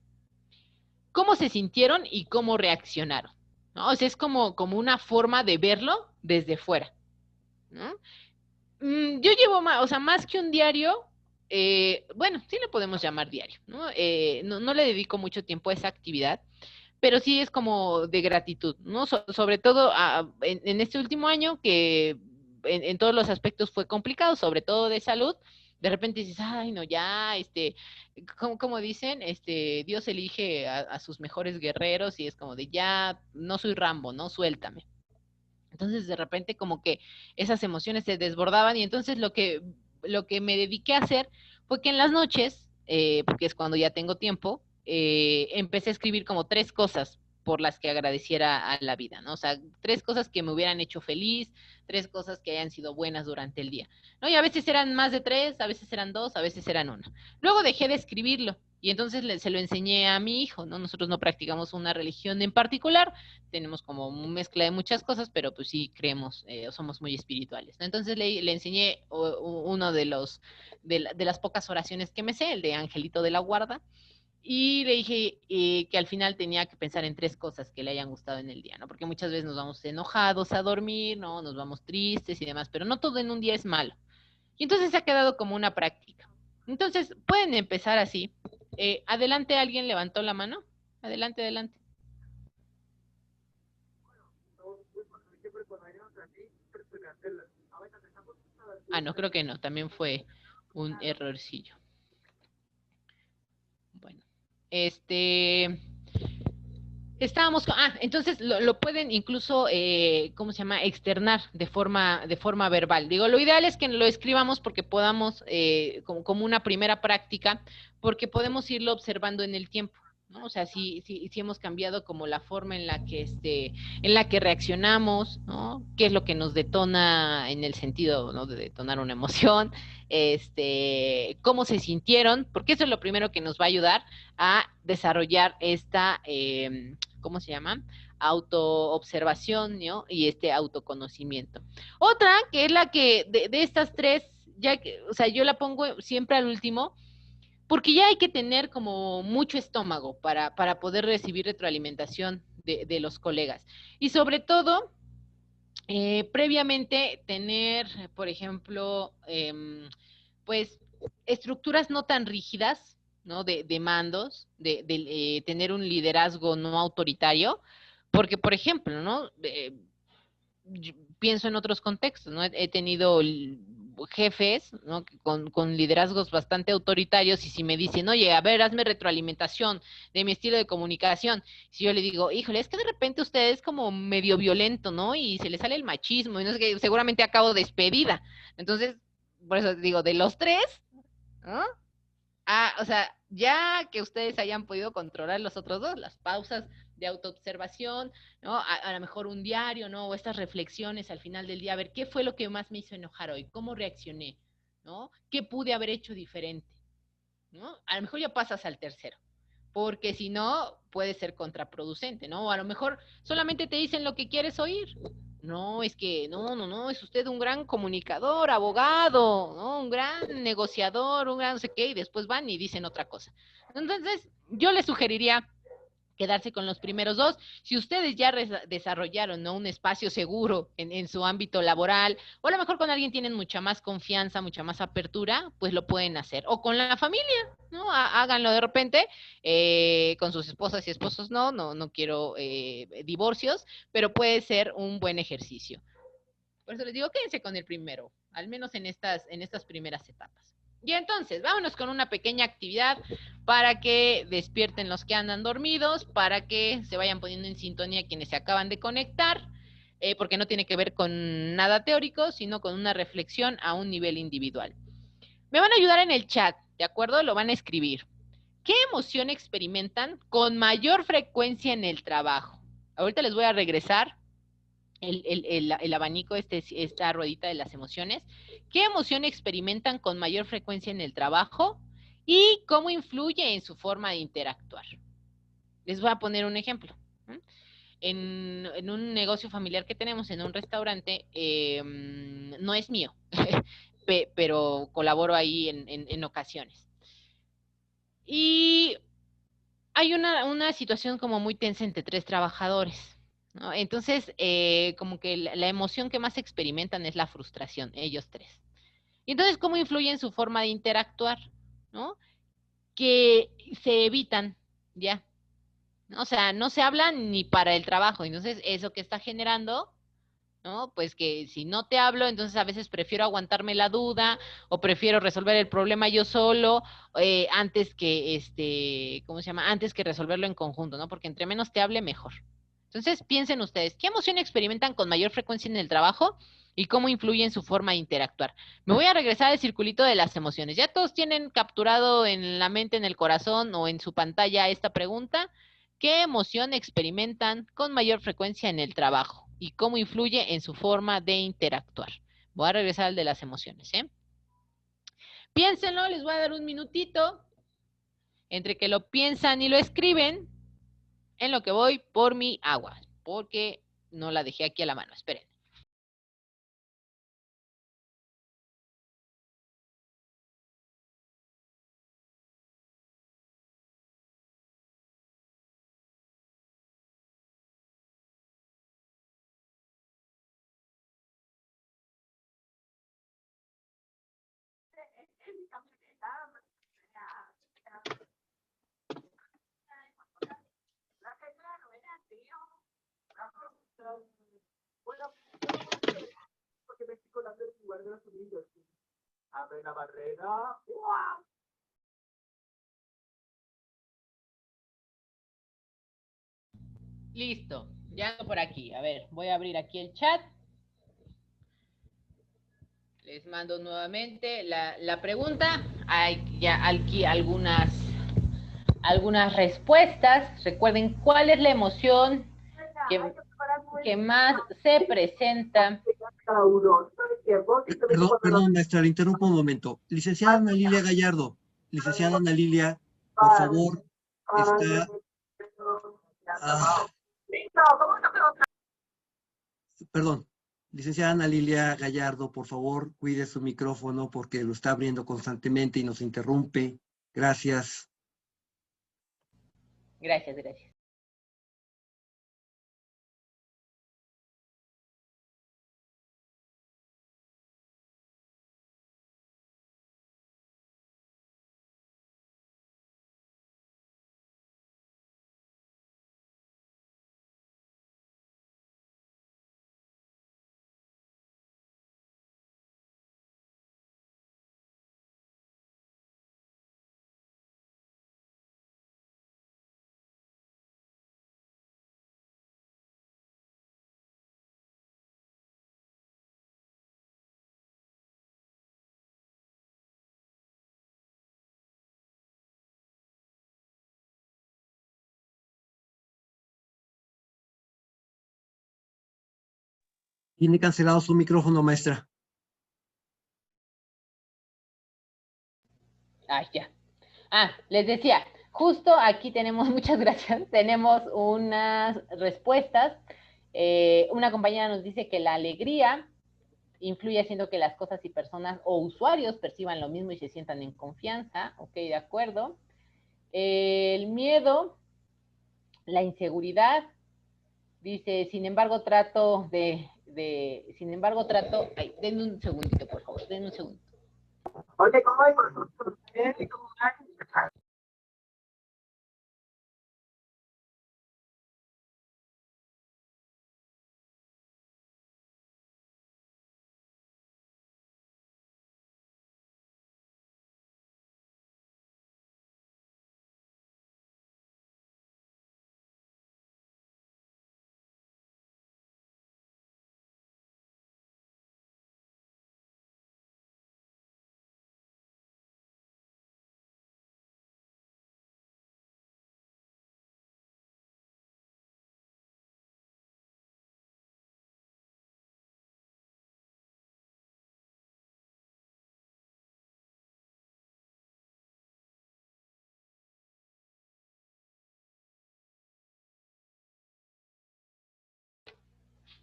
cómo se sintieron y cómo reaccionaron, ¿no? O sea, es como una forma de verlo desde fuera, ¿no? Yo llevo más, o sea, más que un diario, bueno, sí le podemos llamar diario, ¿no? No le dedico mucho tiempo a esa actividad, pero sí es como de gratitud, ¿no? Sobre todo en este último año que en todos los aspectos fue complicado, sobre todo de salud, de repente dices, ay, no, ya, como dicen, Dios elige a sus mejores guerreros y es como de ya, no soy Rambo, ¿no? Suéltame. Entonces, de repente, como que esas emociones se desbordaban y entonces lo que me dediqué a hacer fue que en las noches, porque es cuando ya tengo tiempo, empecé a escribir como 3 cosas por las que agradeciera a la vida, ¿no? O sea, 3 cosas que me hubieran hecho feliz, 3 cosas que hayan sido buenas durante el día, ¿no? Y a veces eran más de 3, a veces eran 2, a veces eran 1. Luego dejé de escribirlo y entonces se lo enseñé a mi hijo, ¿no? Nosotros no practicamos una religión en particular, tenemos como una mezcla de muchas cosas, pero pues sí creemos, somos muy espirituales, ¿no? Entonces le enseñé uno de las pocas oraciones que me sé, el de Angelito de la Guarda, y le dije que al final tenía que pensar en 3 cosas que le hayan gustado en el día, ¿no? Porque muchas veces nos vamos enojados a dormir, ¿no? Nos vamos tristes y demás, pero no todo en un día es malo. Y entonces se ha quedado como una práctica. Entonces, pueden empezar así. Adelante, ¿alguien levantó la mano? Adelante, adelante. Ah, no, creo que no, también fue un errorcillo. Bueno, entonces lo pueden incluso, ¿cómo se llama? Externar de forma verbal. Digo, lo ideal es que lo escribamos porque podamos, como una primera práctica, porque podemos irlo observando en el tiempo, ¿no? O sea, si hemos cambiado como la forma en la que reaccionamos, ¿no? ¿Qué es lo que nos detona en el sentido, ¿no? De detonar una emoción? Cómo se sintieron, porque eso es lo primero que nos va a ayudar a desarrollar esta, ¿cómo se llama? Autoobservación, ¿no? Y autoconocimiento. Otra, que es la que de estas 3, ya que, o sea, yo la pongo siempre al último, porque ya hay que tener como mucho estómago para poder recibir retroalimentación de los colegas. Y sobre todo, previamente tener, por ejemplo, pues estructuras no tan rígidas, ¿no? De mandos, de tener un liderazgo no autoritario, porque, por ejemplo, ¿no? Pienso en otros contextos, ¿no? He tenido jefes, ¿no? Con liderazgos bastante autoritarios y si me dicen, oye, a ver, hazme retroalimentación de mi estilo de comunicación, si yo le digo, híjole, es que de repente usted es como medio violento, ¿no? Y se le sale el machismo y no sé qué, seguramente acabo despedida. Entonces, por eso digo, de los 3, ¿no? O sea, ya que ustedes hayan podido controlar los otros 2, las pausas de autoobservación, ¿no? A lo mejor un diario, ¿no? O estas reflexiones al final del día, a ver, ¿qué fue lo que más me hizo enojar hoy? ¿Cómo reaccioné? ¿No? ¿Qué pude haber hecho diferente? ¿No? A lo mejor ya pasas al tercero, porque si no, puede ser contraproducente, ¿no? O a lo mejor solamente te dicen lo que quieres oír. No, es que, no, es usted un gran comunicador, abogado, ¿no? Un gran negociador, un gran no sé qué, y después van y dicen otra cosa. Entonces, yo le sugeriría quedarse con los primeros dos. Si ustedes ya desarrollaron, ¿no?, un espacio seguro en su ámbito laboral, o a lo mejor con alguien tienen mucha más confianza, mucha más apertura, pues lo pueden hacer. O con la familia, ¿no? Háganlo de repente, con sus esposas y esposos no quiero divorcios, pero puede ser un buen ejercicio. Por eso les digo, quédense con el primero, al menos en estas primeras etapas. Y entonces, vámonos con una pequeña actividad para que despierten los que andan dormidos, para que se vayan poniendo en sintonía quienes se acaban de conectar, porque no tiene que ver con nada teórico, sino con una reflexión a un nivel individual. Me van a ayudar en el chat, ¿de acuerdo? Lo van a escribir. ¿Qué emoción experimentan con mayor frecuencia en el trabajo? Ahorita les voy a regresar el abanico, esta ruedita de las emociones. ¿Qué emoción experimentan con mayor frecuencia en el trabajo y cómo influye en su forma de interactuar? Les voy a poner un ejemplo. En un negocio familiar que tenemos, en un restaurante, no es mío, pero colaboro ahí en ocasiones. Y hay una situación como muy tensa entre tres trabajadores, ¿no? Entonces, como que la emoción que más experimentan es la frustración, ellos tres. Y entonces, ¿cómo influye en su forma de interactuar? ¿No? Que se evitan, ¿ya? O sea, no se hablan ni para el trabajo. Entonces, eso que está generando, ¿no? Pues que si no te hablo, entonces a veces prefiero aguantarme la duda o prefiero resolver el problema yo solo antes que, ¿cómo se llama? Antes que resolverlo en conjunto, ¿no? Porque entre menos te hable, mejor. Entonces, piensen ustedes, ¿qué emoción experimentan con mayor frecuencia en el trabajo y cómo influye en su forma de interactuar? Me voy a regresar al circulito de las emociones. ¿Ya todos tienen capturado en la mente, en el corazón o en su pantalla esta pregunta? ¿Qué emoción experimentan con mayor frecuencia en el trabajo y cómo influye en su forma de interactuar? Voy a regresar al de las emociones, ¿eh? Piénsenlo, les voy a dar un minutito entre que lo piensan y lo escriben en lo que voy por mi agua, porque no la dejé aquí a la mano. Esperen. Abre la barrera. Listo, ya ando por aquí. A ver, voy a abrir aquí el chat. Les mando nuevamente la pregunta. Hay ya aquí algunas respuestas. Recuerden cuál es la emoción que más se presenta. Perdón, maestra, le interrumpo un momento. Licenciada Ana Lilia Gallardo, licenciada Ana Lilia, por favor, está... perdón, licenciada Ana Lilia Gallardo, por favor, cuide su micrófono porque lo está abriendo constantemente y nos interrumpe. Gracias. Gracias, gracias. Tiene cancelado su micrófono, maestra. Ya. Les decía, justo aquí tenemos, muchas gracias, tenemos unas respuestas. Una compañera nos dice que la alegría influye haciendo que las cosas y personas o usuarios perciban lo mismo y se sientan en confianza. Ok, de acuerdo. El miedo La inseguridad, dice, sin embargo, denme un segundito, por favor, denme un segundo.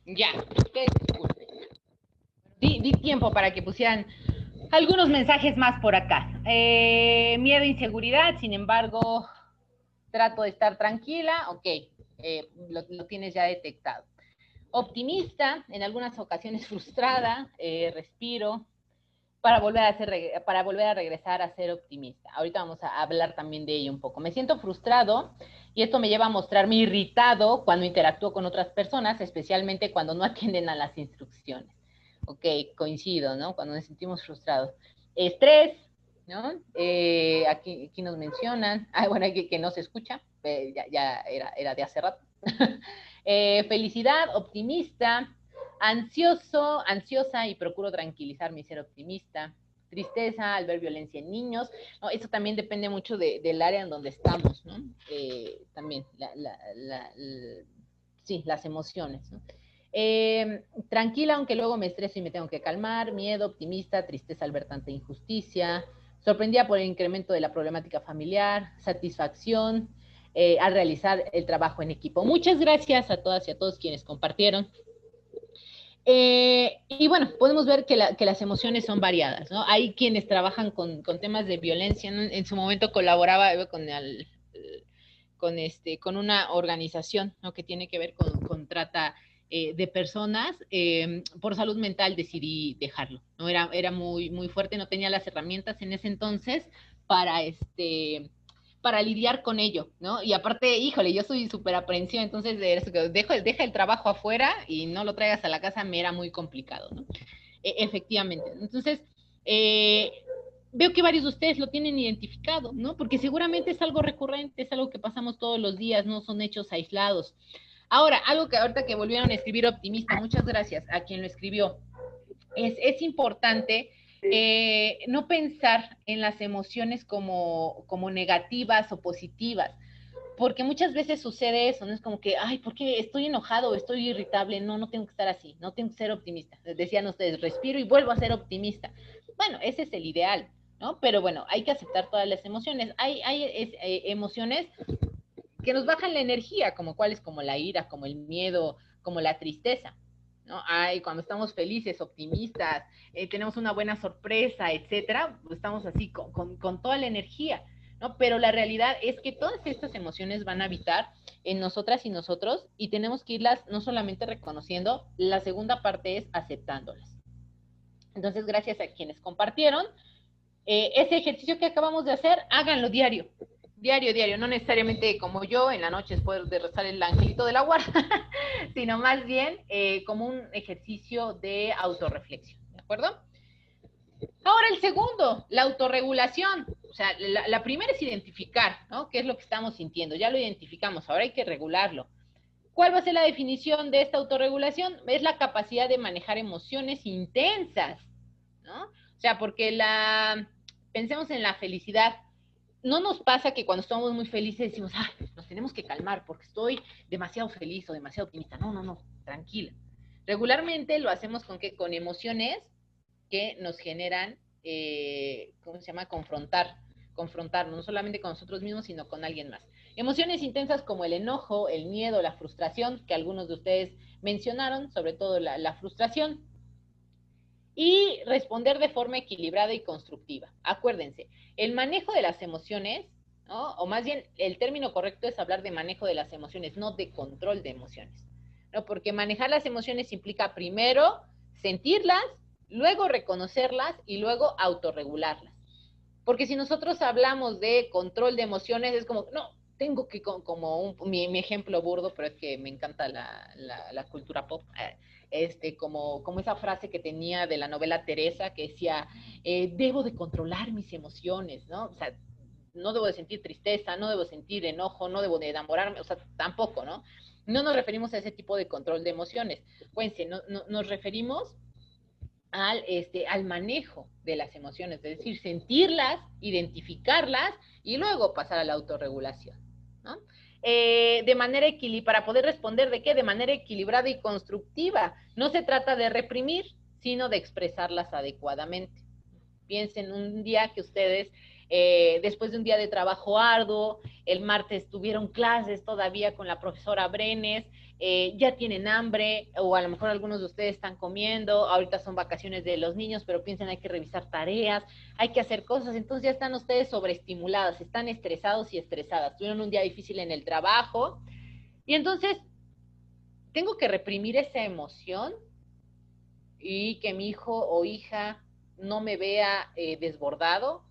Ya, disculpen. Di tiempo para que pusieran algunos mensajes más por acá. Miedo, inseguridad, sin embargo, trato de estar tranquila. Ok, lo tienes ya detectado. Optimista, en algunas ocasiones frustrada, respiro, para volver a regresar a ser optimista. Ahorita vamos a hablar también de ello un poco. Me siento frustrado y esto me lleva a mostrarme irritado cuando interactúo con otras personas, especialmente cuando no atienden a las instrucciones. Ok, coincido, ¿no? Cuando nos sentimos frustrados. Estrés, ¿no? Aquí nos mencionan, bueno, que no se escucha, ya era de hace rato. Felicidad, optimista, ansiosa y procuro tranquilizarme y ser optimista. Tristeza al ver violencia en niños. No, eso también depende mucho del área en donde estamos, ¿no? También, sí, las emociones, ¿no? Tranquila, aunque luego me estreso y me tengo que calmar. Miedo, optimista, tristeza al ver tanta injusticia. Sorprendida por el incremento de la problemática familiar. Satisfacción al realizar el trabajo en equipo. Muchas gracias a todas y a todos quienes compartieron. Y bueno, podemos ver que las emociones son variadas, ¿no? Hay quienes trabajan con temas de violencia, ¿no? En su momento colaboraba con una organización, ¿no? Que tiene que ver con trata de personas. Por salud mental decidí dejarlo, ¿no? Era muy, muy fuerte, no tenía las herramientas en ese entonces para para lidiar con ello, ¿no? Y aparte, híjole, yo soy súper aprensiva, entonces deja el trabajo afuera y no lo traigas a la casa, me era muy complicado, ¿no? Efectivamente. Entonces, veo que varios de ustedes lo tienen identificado, ¿no? Porque seguramente es algo recurrente, es algo que pasamos todos los días, no son hechos aislados. Ahora, algo que ahorita que volvieron a escribir optimista, muchas gracias a quien lo escribió. Es importante no pensar en las emociones como negativas o positivas, porque muchas veces sucede eso, ¿no? Es como que, ay, ¿por qué estoy enojado, estoy irritable? No, no tengo que estar así, no tengo que ser optimista. Decían ustedes, respiro y vuelvo a ser optimista. Bueno, ese es el ideal, ¿no? Pero bueno, hay que aceptar todas las emociones. Hay emociones que nos bajan la energía, como cuáles, como la ira, como el miedo, como la tristeza, ¿no? Ay, cuando estamos felices, optimistas, tenemos una buena sorpresa, etcétera, estamos así con toda la energía, ¿no? Pero la realidad es que todas estas emociones van a habitar en nosotras y nosotros y tenemos que irlas no solamente reconociendo, la segunda parte es aceptándolas. Entonces, gracias a quienes compartieron. Ese ejercicio que acabamos de hacer, háganlo diario. Diario, diario, no necesariamente como yo en la noche después de rezar el angelito de la guarda, sino más bien como un ejercicio de autorreflexión, ¿de acuerdo? Ahora el segundo, la autorregulación. O sea, la primera es identificar, ¿no? ¿Qué es lo que estamos sintiendo? Ya lo identificamos, ahora hay que regularlo. ¿Cuál va a ser la definición de esta autorregulación? Es la capacidad de manejar emociones intensas, ¿no? O sea, porque pensemos en la felicidad. No nos pasa que cuando estamos muy felices decimos, ay, nos tenemos que calmar porque estoy demasiado feliz o demasiado optimista. No, no, no, tranquila. Regularmente lo hacemos con emociones que nos generan, ¿cómo se llama? Confrontarnos, no solamente con nosotros mismos, sino con alguien más. Emociones intensas como el enojo, el miedo, la frustración, que algunos de ustedes mencionaron, sobre todo la frustración, y responder de forma equilibrada y constructiva. Acuérdense, el manejo de las emociones ¿no? O más bien, el término correcto es hablar de manejo de las emociones, no de control de emociones, ¿no? Porque manejar las emociones implica primero sentirlas, luego reconocerlas y luego autorregularlas. Porque si nosotros hablamos de control de emociones, es como, no, tengo que, mi ejemplo burdo, pero es que me encanta la cultura pop, como esa frase que tenía de la novela Teresa, que decía, debo de controlar mis emociones, ¿no? O sea, no debo de sentir tristeza, no debo sentir enojo, no debo de enamorarme, o sea, tampoco, ¿no? No nos referimos a ese tipo de control de emociones. Cuéntense, nos referimos al manejo de las emociones, es decir, sentirlas, identificarlas y luego pasar a la autorregulación, ¿no? De manera equilibrada, para poder responder de qué, de manera equilibrada y constructiva. No se trata de reprimir, sino de expresarlas adecuadamente. Piensen un día que ustedes, después de un día de trabajo arduo, el martes tuvieron clases todavía con la profesora Brenes, ya tienen hambre, o a lo mejor algunos de ustedes están comiendo, ahorita son vacaciones de los niños, pero piensen, hay que revisar tareas, hay que hacer cosas, entonces ya están ustedes sobreestimuladas, están estresados y estresadas, tuvieron un día difícil en el trabajo, y entonces tengo que reprimir esa emoción y que mi hijo o hija no me vea desbordado,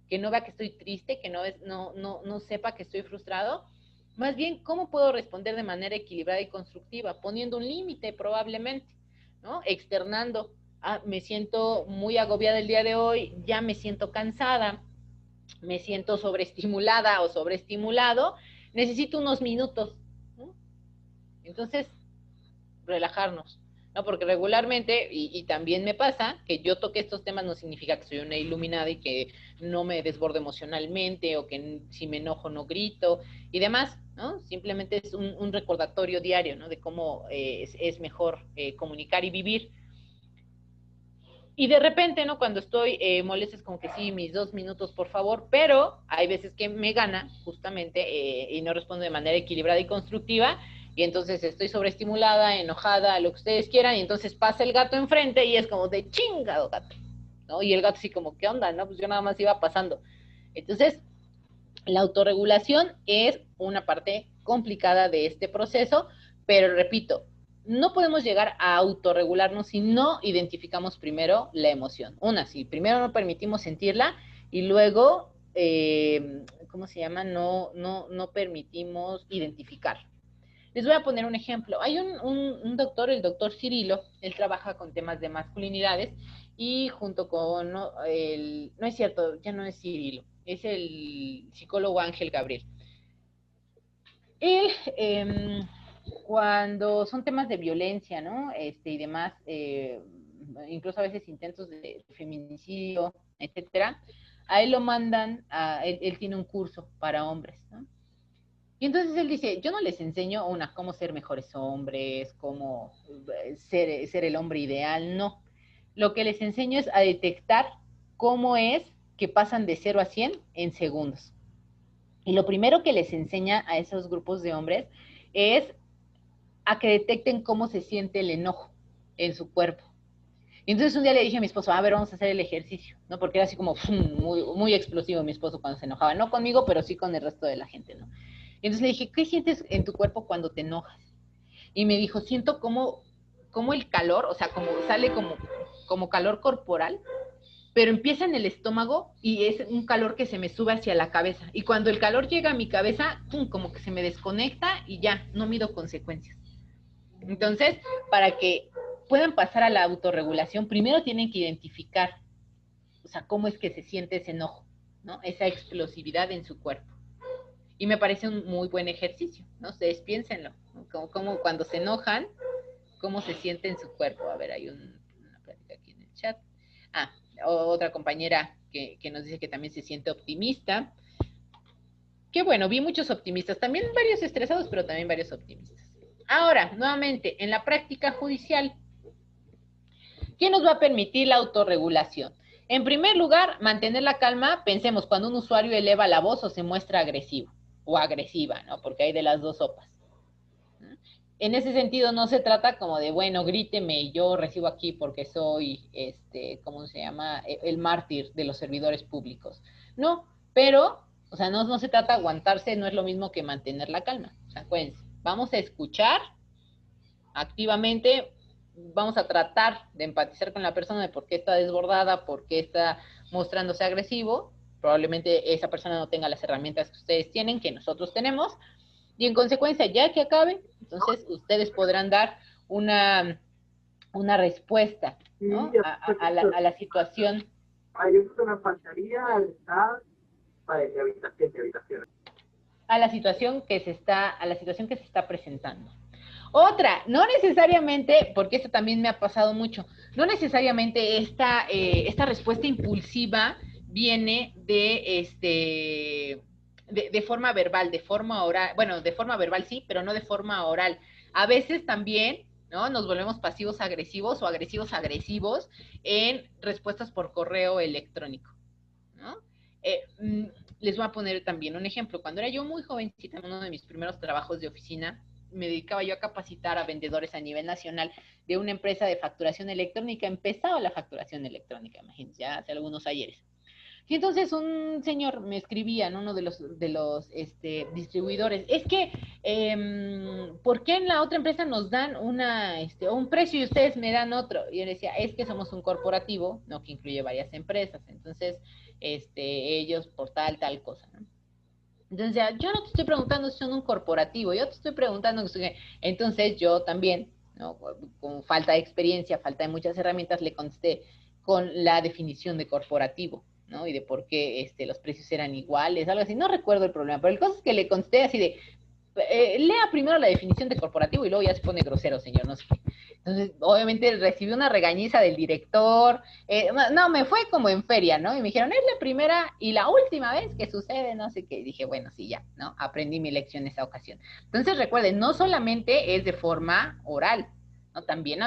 que no vea que estoy triste, que no sepa que estoy frustrado. Más bien, ¿cómo puedo responder de manera equilibrada y constructiva? Poniendo un límite probablemente, ¿no? Externando, me siento muy agobiada el día de hoy, ya me siento cansada, me siento sobreestimulada o sobreestimulado, necesito unos minutos, ¿no? Entonces, relajarnos, ¿no? Porque regularmente, y también me pasa, que yo toque estos temas no significa que soy una iluminada y que no me desbordo emocionalmente o que si me enojo no grito y demás, ¿no? Simplemente es un recordatorio diario, ¿no? De cómo es mejor comunicar y vivir. Y de repente, ¿no? Cuando estoy molesta es como que sí, mis 2 minutos, por favor, pero hay veces que me gana justamente y no respondo de manera equilibrada y constructiva, y entonces estoy sobreestimulada, enojada, lo que ustedes quieran, y entonces pasa el gato enfrente y es como de chingado gato, ¿no? Y el gato así como, ¿qué onda? No, pues yo nada más iba pasando. Entonces, la autorregulación es una parte complicada de este proceso, pero repito, no podemos llegar a autorregularnos si no identificamos primero la emoción. Si primero no permitimos sentirla y luego, ¿cómo se llama? No permitimos identificar. Les voy a poner un ejemplo. Hay un doctor, el doctor Cirilo, él trabaja con temas de masculinidades y junto con, no es cierto, ya no es Cirilo, es el psicólogo Ángel Gabriel. Él, cuando son temas de violencia, ¿no? Y demás, incluso a veces intentos de feminicidio, etcétera, a él lo mandan, él tiene un curso para hombres, ¿no? Y entonces él dice, yo no les enseño cómo ser mejores hombres, cómo ser el hombre ideal, no. Lo que les enseño es a detectar cómo es que pasan de 0 a 100 en segundos. Y lo primero que les enseña a esos grupos de hombres es a que detecten cómo se siente el enojo en su cuerpo. Y entonces un día le dije a mi esposo, a ver, vamos a hacer el ejercicio, ¿no? Porque era así como muy, muy explosivo mi esposo cuando se enojaba, no conmigo, pero sí con el resto de la gente, ¿no? Y entonces le dije, ¿qué sientes en tu cuerpo cuando te enojas? Y me dijo, siento como el calor, o sea, como sale como calor corporal, pero empieza en el estómago y es un calor que se me sube hacia la cabeza. Y cuando el calor llega a mi cabeza, pum, como que se me desconecta y ya, no mido consecuencias. Entonces, para que puedan pasar a la autorregulación, primero tienen que identificar, o sea, cómo es que se siente ese enojo, ¿no? Esa explosividad en su cuerpo. Y me parece un muy buen ejercicio, ¿no? Ustedes piénsenlo, ¿no? Como cuando se enojan, cómo se siente en su cuerpo. A ver, hay una plática aquí en el chat. Otra compañera que nos dice que también se siente optimista. Qué bueno, vi muchos optimistas, también varios estresados, pero también varios optimistas. Ahora, nuevamente, en la práctica judicial, ¿qué nos va a permitir la autorregulación? En primer lugar, mantener la calma, pensemos, cuando un usuario eleva la voz o se muestra agresivo o agresiva, ¿no? Porque hay de las dos sopas. En ese sentido no se trata como de, bueno, gríteme, yo recibo aquí porque soy, ¿cómo se llama? El mártir de los servidores públicos. No, pero O sea, no se trata de aguantarse, no es lo mismo que mantener la calma. O sea, acuérdense, vamos a escuchar activamente, vamos a tratar de empatizar con la persona de por qué está desbordada, por qué está mostrándose agresivo. Probablemente esa persona no tenga las herramientas que ustedes tienen, que nosotros tenemos, y en consecuencia, ya que acabe, entonces ustedes podrán dar una respuesta, ¿no? A la situación. Ahí es una faltaría de habitación. A la situación que se está presentando. Otra, no necesariamente, porque esto también me ha pasado mucho, no necesariamente esta respuesta impulsiva viene de forma verbal, de forma oral, bueno, de forma verbal sí, pero no de forma oral. A veces también, ¿no? Nos volvemos pasivos agresivos o agresivos agresivos en respuestas por correo electrónico, ¿no? Eh, Les voy a poner también un ejemplo. Cuando era yo muy jovencita, en uno de mis primeros trabajos de oficina, me dedicaba yo a capacitar a vendedores a nivel nacional de una empresa de facturación electrónica. Empezaba la facturación electrónica, imagínense, ya hace algunos ayeres. Y entonces un señor me escribía, ¿no? Uno de los distribuidores, es que, ¿por qué en la otra empresa nos dan un precio y ustedes me dan otro? Y yo le decía, es que somos un corporativo, ¿no? Que incluye varias empresas, entonces, ellos por tal cosa, ¿no? Entonces, yo no te estoy preguntando si son un corporativo, yo te estoy preguntando, entonces yo también, ¿no? Con falta de experiencia, falta de muchas herramientas, le contesté con la definición de corporativo, ¿no? Y de por qué los precios eran iguales, algo así. No recuerdo el problema, pero el caso es que le contesté así de, lea primero la definición de corporativo y luego ya se pone grosero, señor, no sé qué. Entonces, obviamente recibí una regañiza del director. No, me fue como en feria, ¿no? Y me dijeron, es la primera y la última vez que sucede, no sé qué. Y dije, bueno, sí, ya, ¿no? Aprendí mi lección en esa ocasión. Entonces, recuerden, no solamente es de forma oral, ¿no? También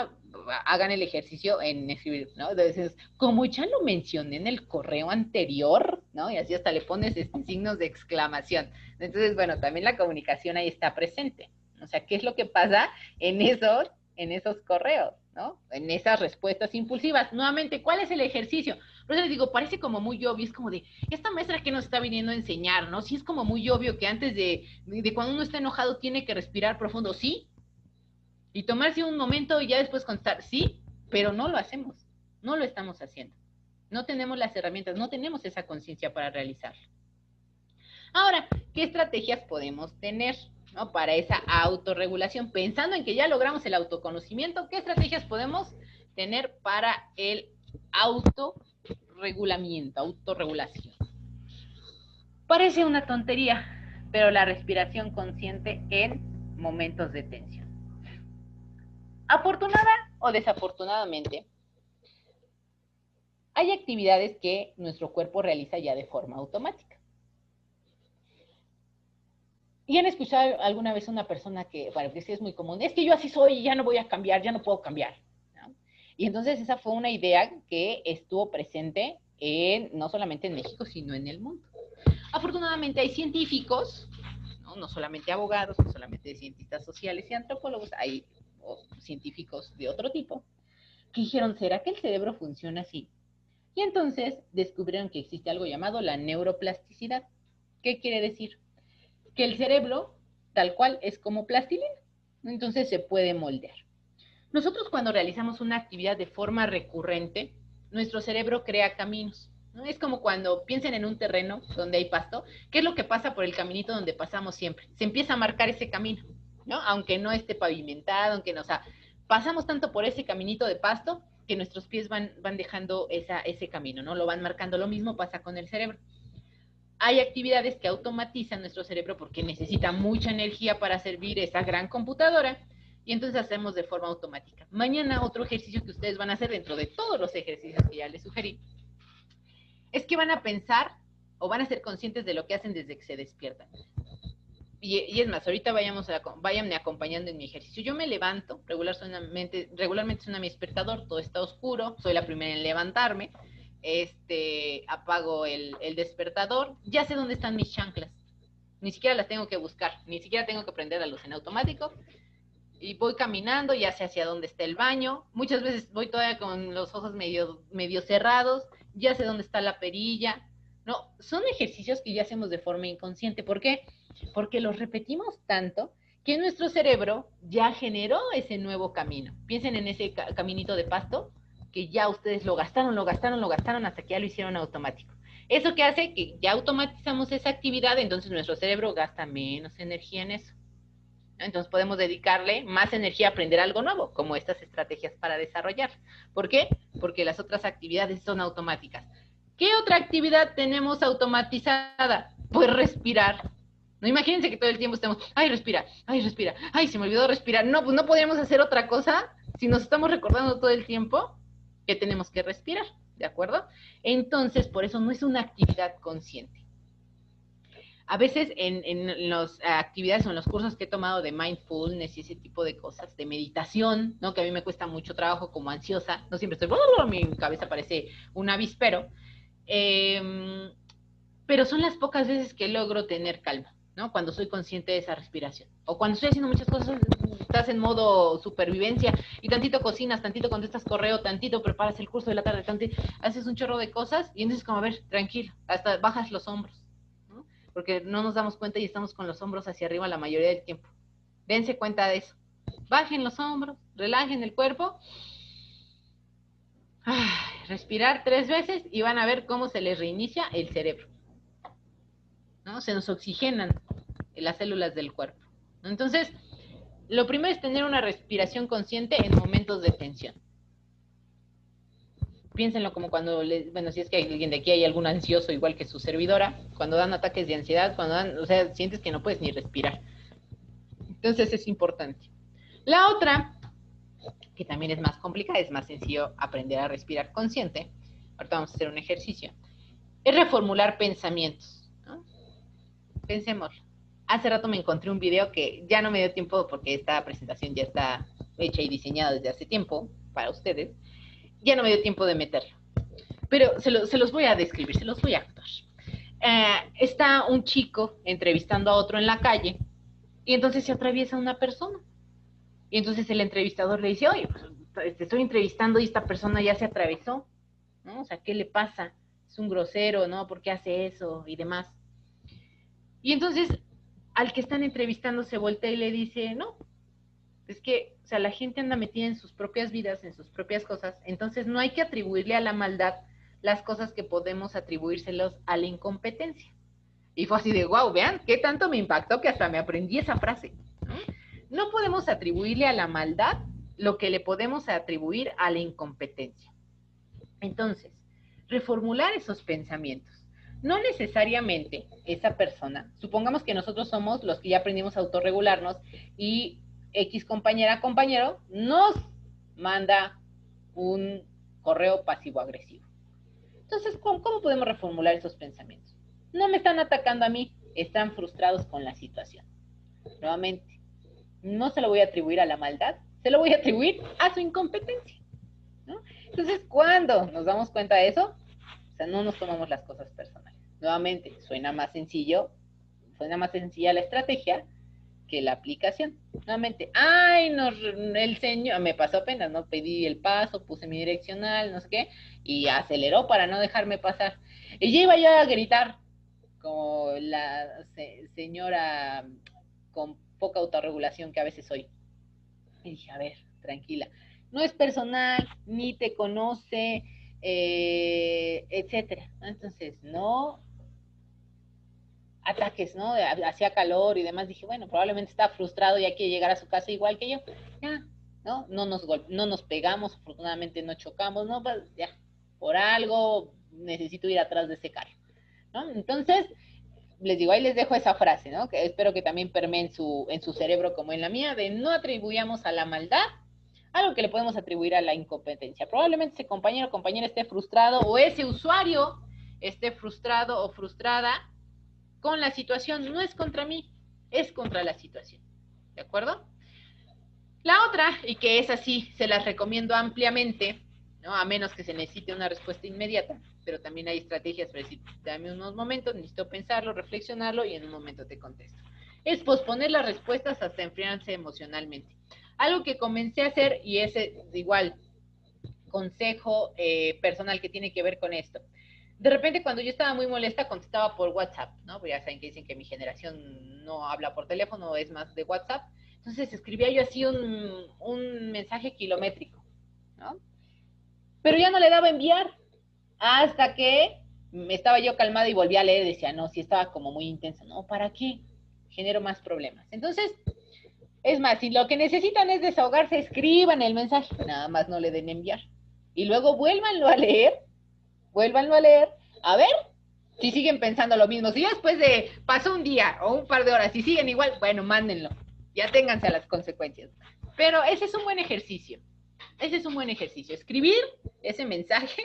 hagan el ejercicio en escribir, ¿no? Entonces, como ya lo mencioné en el correo anterior, ¿no? Y así hasta le pones signos de exclamación. Entonces, bueno, también la comunicación ahí está presente. O sea, ¿qué es lo que pasa en esos correos, ¿no? En esas respuestas impulsivas? Nuevamente, ¿cuál es el ejercicio? Por eso les digo, parece como muy obvio, es como de, esta maestra que nos está viniendo a enseñar, ¿no? Sí es como muy obvio que antes de cuando uno está enojado tiene que respirar profundo, sí, y tomarse un momento y ya después contestar, sí, pero no lo hacemos, no lo estamos haciendo. No tenemos las herramientas, no tenemos esa conciencia para realizarlo. Ahora, ¿qué estrategias podemos tener, ¿no? Para esa autorregulación? Pensando en que ya logramos el autoconocimiento, ¿qué estrategias podemos tener para el autorregulamiento, autorregulación? Parece una tontería, pero la respiración consciente en momentos de tensión. Afortunada o desafortunadamente, hay actividades que nuestro cuerpo realiza ya de forma automática. ¿Y han escuchado alguna vez a una persona que, bueno, pues es muy común, es que yo así soy y ya no voy a cambiar, ya no puedo cambiar, ¿no? Y entonces esa fue una idea que estuvo presente no solamente en México, sino en el mundo. Afortunadamente hay científicos, no solamente abogados, no solamente cientistas sociales y antropólogos, hay científicos de otro tipo, que dijeron, ¿será que el cerebro funciona así? Y entonces descubrieron que existe algo llamado la neuroplasticidad. ¿Qué quiere decir? Que el cerebro, tal cual, es como plastilina. Entonces se puede moldear. Nosotros cuando realizamos una actividad de forma recurrente, nuestro cerebro crea caminos, ¿no? Es como cuando piensen en un terreno donde hay pasto, ¿qué es lo que pasa por el caminito donde pasamos siempre? Se empieza a marcar ese camino, ¿no? Aunque no esté pavimentado, aunque no, o sea, pasamos tanto por ese caminito de pasto que nuestros pies van dejando ese camino, ¿no? Lo van marcando. Lo mismo pasa con el cerebro. Hay actividades que automatizan nuestro cerebro porque necesita mucha energía para servir esa gran computadora y entonces hacemos de forma automática. Mañana otro ejercicio que ustedes van a hacer dentro de todos los ejercicios que ya les sugerí es que van a pensar o van a ser conscientes de lo que hacen desde que se despiertan. Y es más, ahorita váyanme acompañando en mi ejercicio. Yo me levanto, regularmente suena mi despertador, todo está oscuro, soy la primera en levantarme, apago el despertador, ya sé dónde están mis chanclas, ni siquiera las tengo que buscar, ni siquiera tengo que prender la luz en automático, y voy caminando, ya sé hacia dónde está el baño, muchas veces voy todavía con los ojos medio cerrados, ya sé dónde está la perilla, No, son ejercicios que ya hacemos de forma inconsciente. ¿Por qué? Porque los repetimos tanto que nuestro cerebro ya generó ese nuevo camino. Piensen en ese caminito de pasto que ya ustedes lo gastaron, lo gastaron, lo gastaron hasta que ya lo hicieron automático. Eso que hace que ya automatizamos esa actividad, entonces nuestro cerebro gasta menos energía en eso. Entonces podemos dedicarle más energía a aprender algo nuevo, como estas estrategias para desarrollar. ¿Por qué? Porque las otras actividades son automáticas. ¿Qué otra actividad tenemos automatizada? Pues respirar. No, imagínense que todo el tiempo estamos, ay, respira, ay, respira, ay, se me olvidó respirar. No, pues no podríamos hacer otra cosa si nos estamos recordando todo el tiempo que tenemos que respirar, ¿de acuerdo? Entonces, por eso no es una actividad consciente. A veces en las actividades o en los cursos que he tomado de mindfulness y ese tipo de cosas, de meditación, ¿no? Que a mí me cuesta mucho trabajo como ansiosa, no siempre estoy, mi cabeza parece un avispero, pero son las pocas veces que logro tener calma, ¿no? Cuando soy consciente de esa respiración. O cuando estoy haciendo muchas cosas, estás en modo supervivencia y tantito cocinas, tantito contestas correo, tantito preparas el curso de la tarde, tantito, haces un chorro de cosas y entonces como, a ver, tranquilo, hasta bajas los hombros, ¿no? Porque no nos damos cuenta y estamos con los hombros hacia arriba la mayoría del tiempo. Dense cuenta de eso. Bajen los hombros, relajen el cuerpo. Respirar 3 veces y van a ver cómo se les reinicia el cerebro, ¿no? Se nos oxigenan las células del cuerpo. Entonces, lo primero es tener una respiración consciente en momentos de tensión. Piénsenlo como cuando, bueno, si es que alguien de aquí hay algún ansioso igual que su servidora, cuando dan ataques de ansiedad, cuando dan, o sea, sientes que no puedes ni respirar. Entonces es importante. La otra, que también es más complicada, es más sencillo aprender a respirar consciente. Ahorita vamos a hacer un ejercicio. Es reformular pensamientos, ¿no? Pensemos. Hace rato me encontré un video que ya no me dio tiempo porque esta presentación ya está hecha y diseñada desde hace tiempo para ustedes. Ya no me dio tiempo de meterlo. Pero se los voy a describir, se los voy a actuar. Está un chico entrevistando a otro en la calle y entonces se atraviesa una persona. Y entonces el entrevistador le dice, oye, pues, te estoy entrevistando y esta persona ya se atravesó, ¿no? O sea, ¿qué le pasa? Es un grosero, ¿no? ¿Por qué hace eso? Y demás. Y entonces al que están entrevistando se voltea y le dice, no, es que, o sea, la gente anda metida en sus propias vidas, en sus propias cosas, entonces no hay que atribuirle a la maldad las cosas que podemos atribuírselos a la incompetencia. Y fue así de, wow, vean, qué tanto me impactó que hasta me aprendí esa frase. No podemos atribuirle a la maldad lo que le podemos atribuir a la incompetencia. Entonces, reformular esos pensamientos. No necesariamente esa persona, supongamos que nosotros somos los que ya aprendimos a autorregularnos y X compañera, compañero, nos manda un correo pasivo-agresivo. Entonces, ¿cómo podemos reformular esos pensamientos? No me están atacando a mí, están frustrados con la situación. Nuevamente, no se lo voy a atribuir a la maldad, se lo voy a atribuir a su incompetencia, ¿no? Entonces, cuando nos damos cuenta de eso, o sea, no nos tomamos las cosas personales. Nuevamente, suena más sencilla la estrategia que la aplicación. Nuevamente, ay, no, el señor, me pasó apenas, ¿no? Pedí el paso, puse mi direccional, no sé qué, y aceleró para no dejarme pasar. Y ya iba yo a gritar, como la señora con poca autorregulación que a veces soy. Y dije, a ver, tranquila, no es personal, ni te conoce, etcétera. Entonces, no ataques, ¿no? Hacía calor y demás. Dije, bueno, probablemente está frustrado y ya quiere llegar a su casa igual que yo. Ya, ¿no? No nos pegamos, afortunadamente no chocamos, ¿no? Pues ya, por algo necesito ir atrás de ese carro, ¿no? Entonces, les digo, ahí les dejo esa frase, ¿no? Que espero que también permee en su cerebro como en la mía, de no atribuyamos a la maldad algo que le podemos atribuir a la incompetencia. Probablemente ese compañero o compañera esté frustrado o ese usuario esté frustrado o frustrada con la situación. No es contra mí, es contra la situación. ¿De acuerdo? La otra, y que es así, se las recomiendo ampliamente, ¿no? A menos que se necesite una respuesta inmediata, pero también hay estrategias para decir, dame unos momentos, necesito pensarlo, reflexionarlo y en un momento te contesto. Es posponer las respuestas hasta enfriarse emocionalmente. Algo que comencé a hacer, y es igual consejo personal que tiene que ver con esto. de repente cuando yo estaba muy molesta contestaba por WhatsApp, ¿no? Porque ya saben que dicen que mi generación no habla por teléfono, es más de WhatsApp. Entonces escribía yo así un mensaje kilométrico, ¿no? Pero ya no le daba enviar hasta que me estaba yo calmada y volví a leer y decía, no, si estaba como muy intenso, no, ¿para qué? Genero más problemas. Entonces, es más, si lo que necesitan es desahogarse, escriban el mensaje, nada más no le den enviar. Y luego vuélvanlo a leer, a ver si siguen pensando lo mismo. Si ya después de pasó un día o un par de horas y siguen igual, bueno, mándenlo. Ya ténganse a las consecuencias. Pero ese es un buen ejercicio. Ese es un buen ejercicio. Escribir ese mensaje,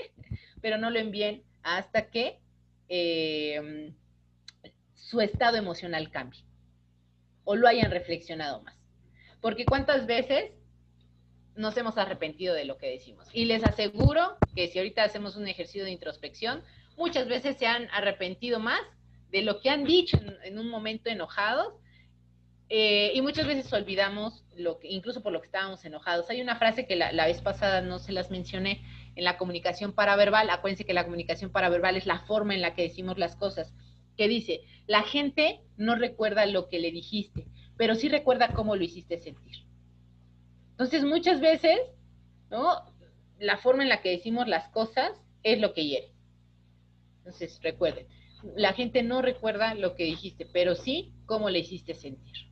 pero no lo envíen hasta que su estado emocional cambie o lo hayan reflexionado más. Porque cuántas veces nos hemos arrepentido de lo que decimos. Y les aseguro que si ahorita hacemos un ejercicio de introspección, muchas veces se han arrepentido más de lo que han dicho en un momento enojados, y muchas veces olvidamos lo que, incluso por lo que estábamos enojados. Hay una frase que la vez pasada no se las mencioné en la comunicación paraverbal. Acuérdense que la comunicación paraverbal es la forma en la que decimos las cosas, que dice, la gente no recuerda lo que le dijiste, pero sí recuerda cómo lo hiciste sentir. Entonces, muchas veces, ¿no? La forma en la que decimos las cosas es lo que hiere. Entonces, recuerden, la gente no recuerda lo que dijiste, pero sí cómo le hiciste sentir.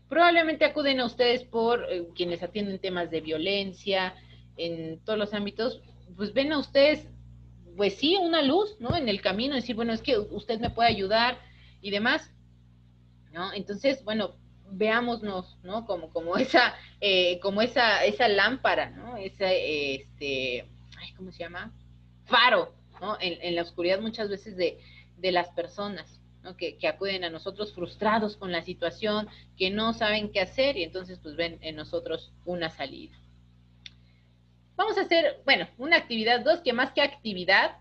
Probablemente acuden a ustedes por quienes atienden temas de violencia en todos los ámbitos, pues ven a ustedes, pues sí, una luz, ¿no? En el camino, decir, bueno, es que usted me puede ayudar y demás, ¿no? Entonces, bueno, veámonos, ¿no? Como esa lámpara, ¿no? Ay, ¿cómo se llama? Faro, ¿no? En la oscuridad muchas veces de las personas, ¿no? Que acuden a nosotros frustrados con la situación, que no saben qué hacer y entonces pues ven en nosotros una salida. Vamos a hacer, bueno, una actividad 2, que más que actividad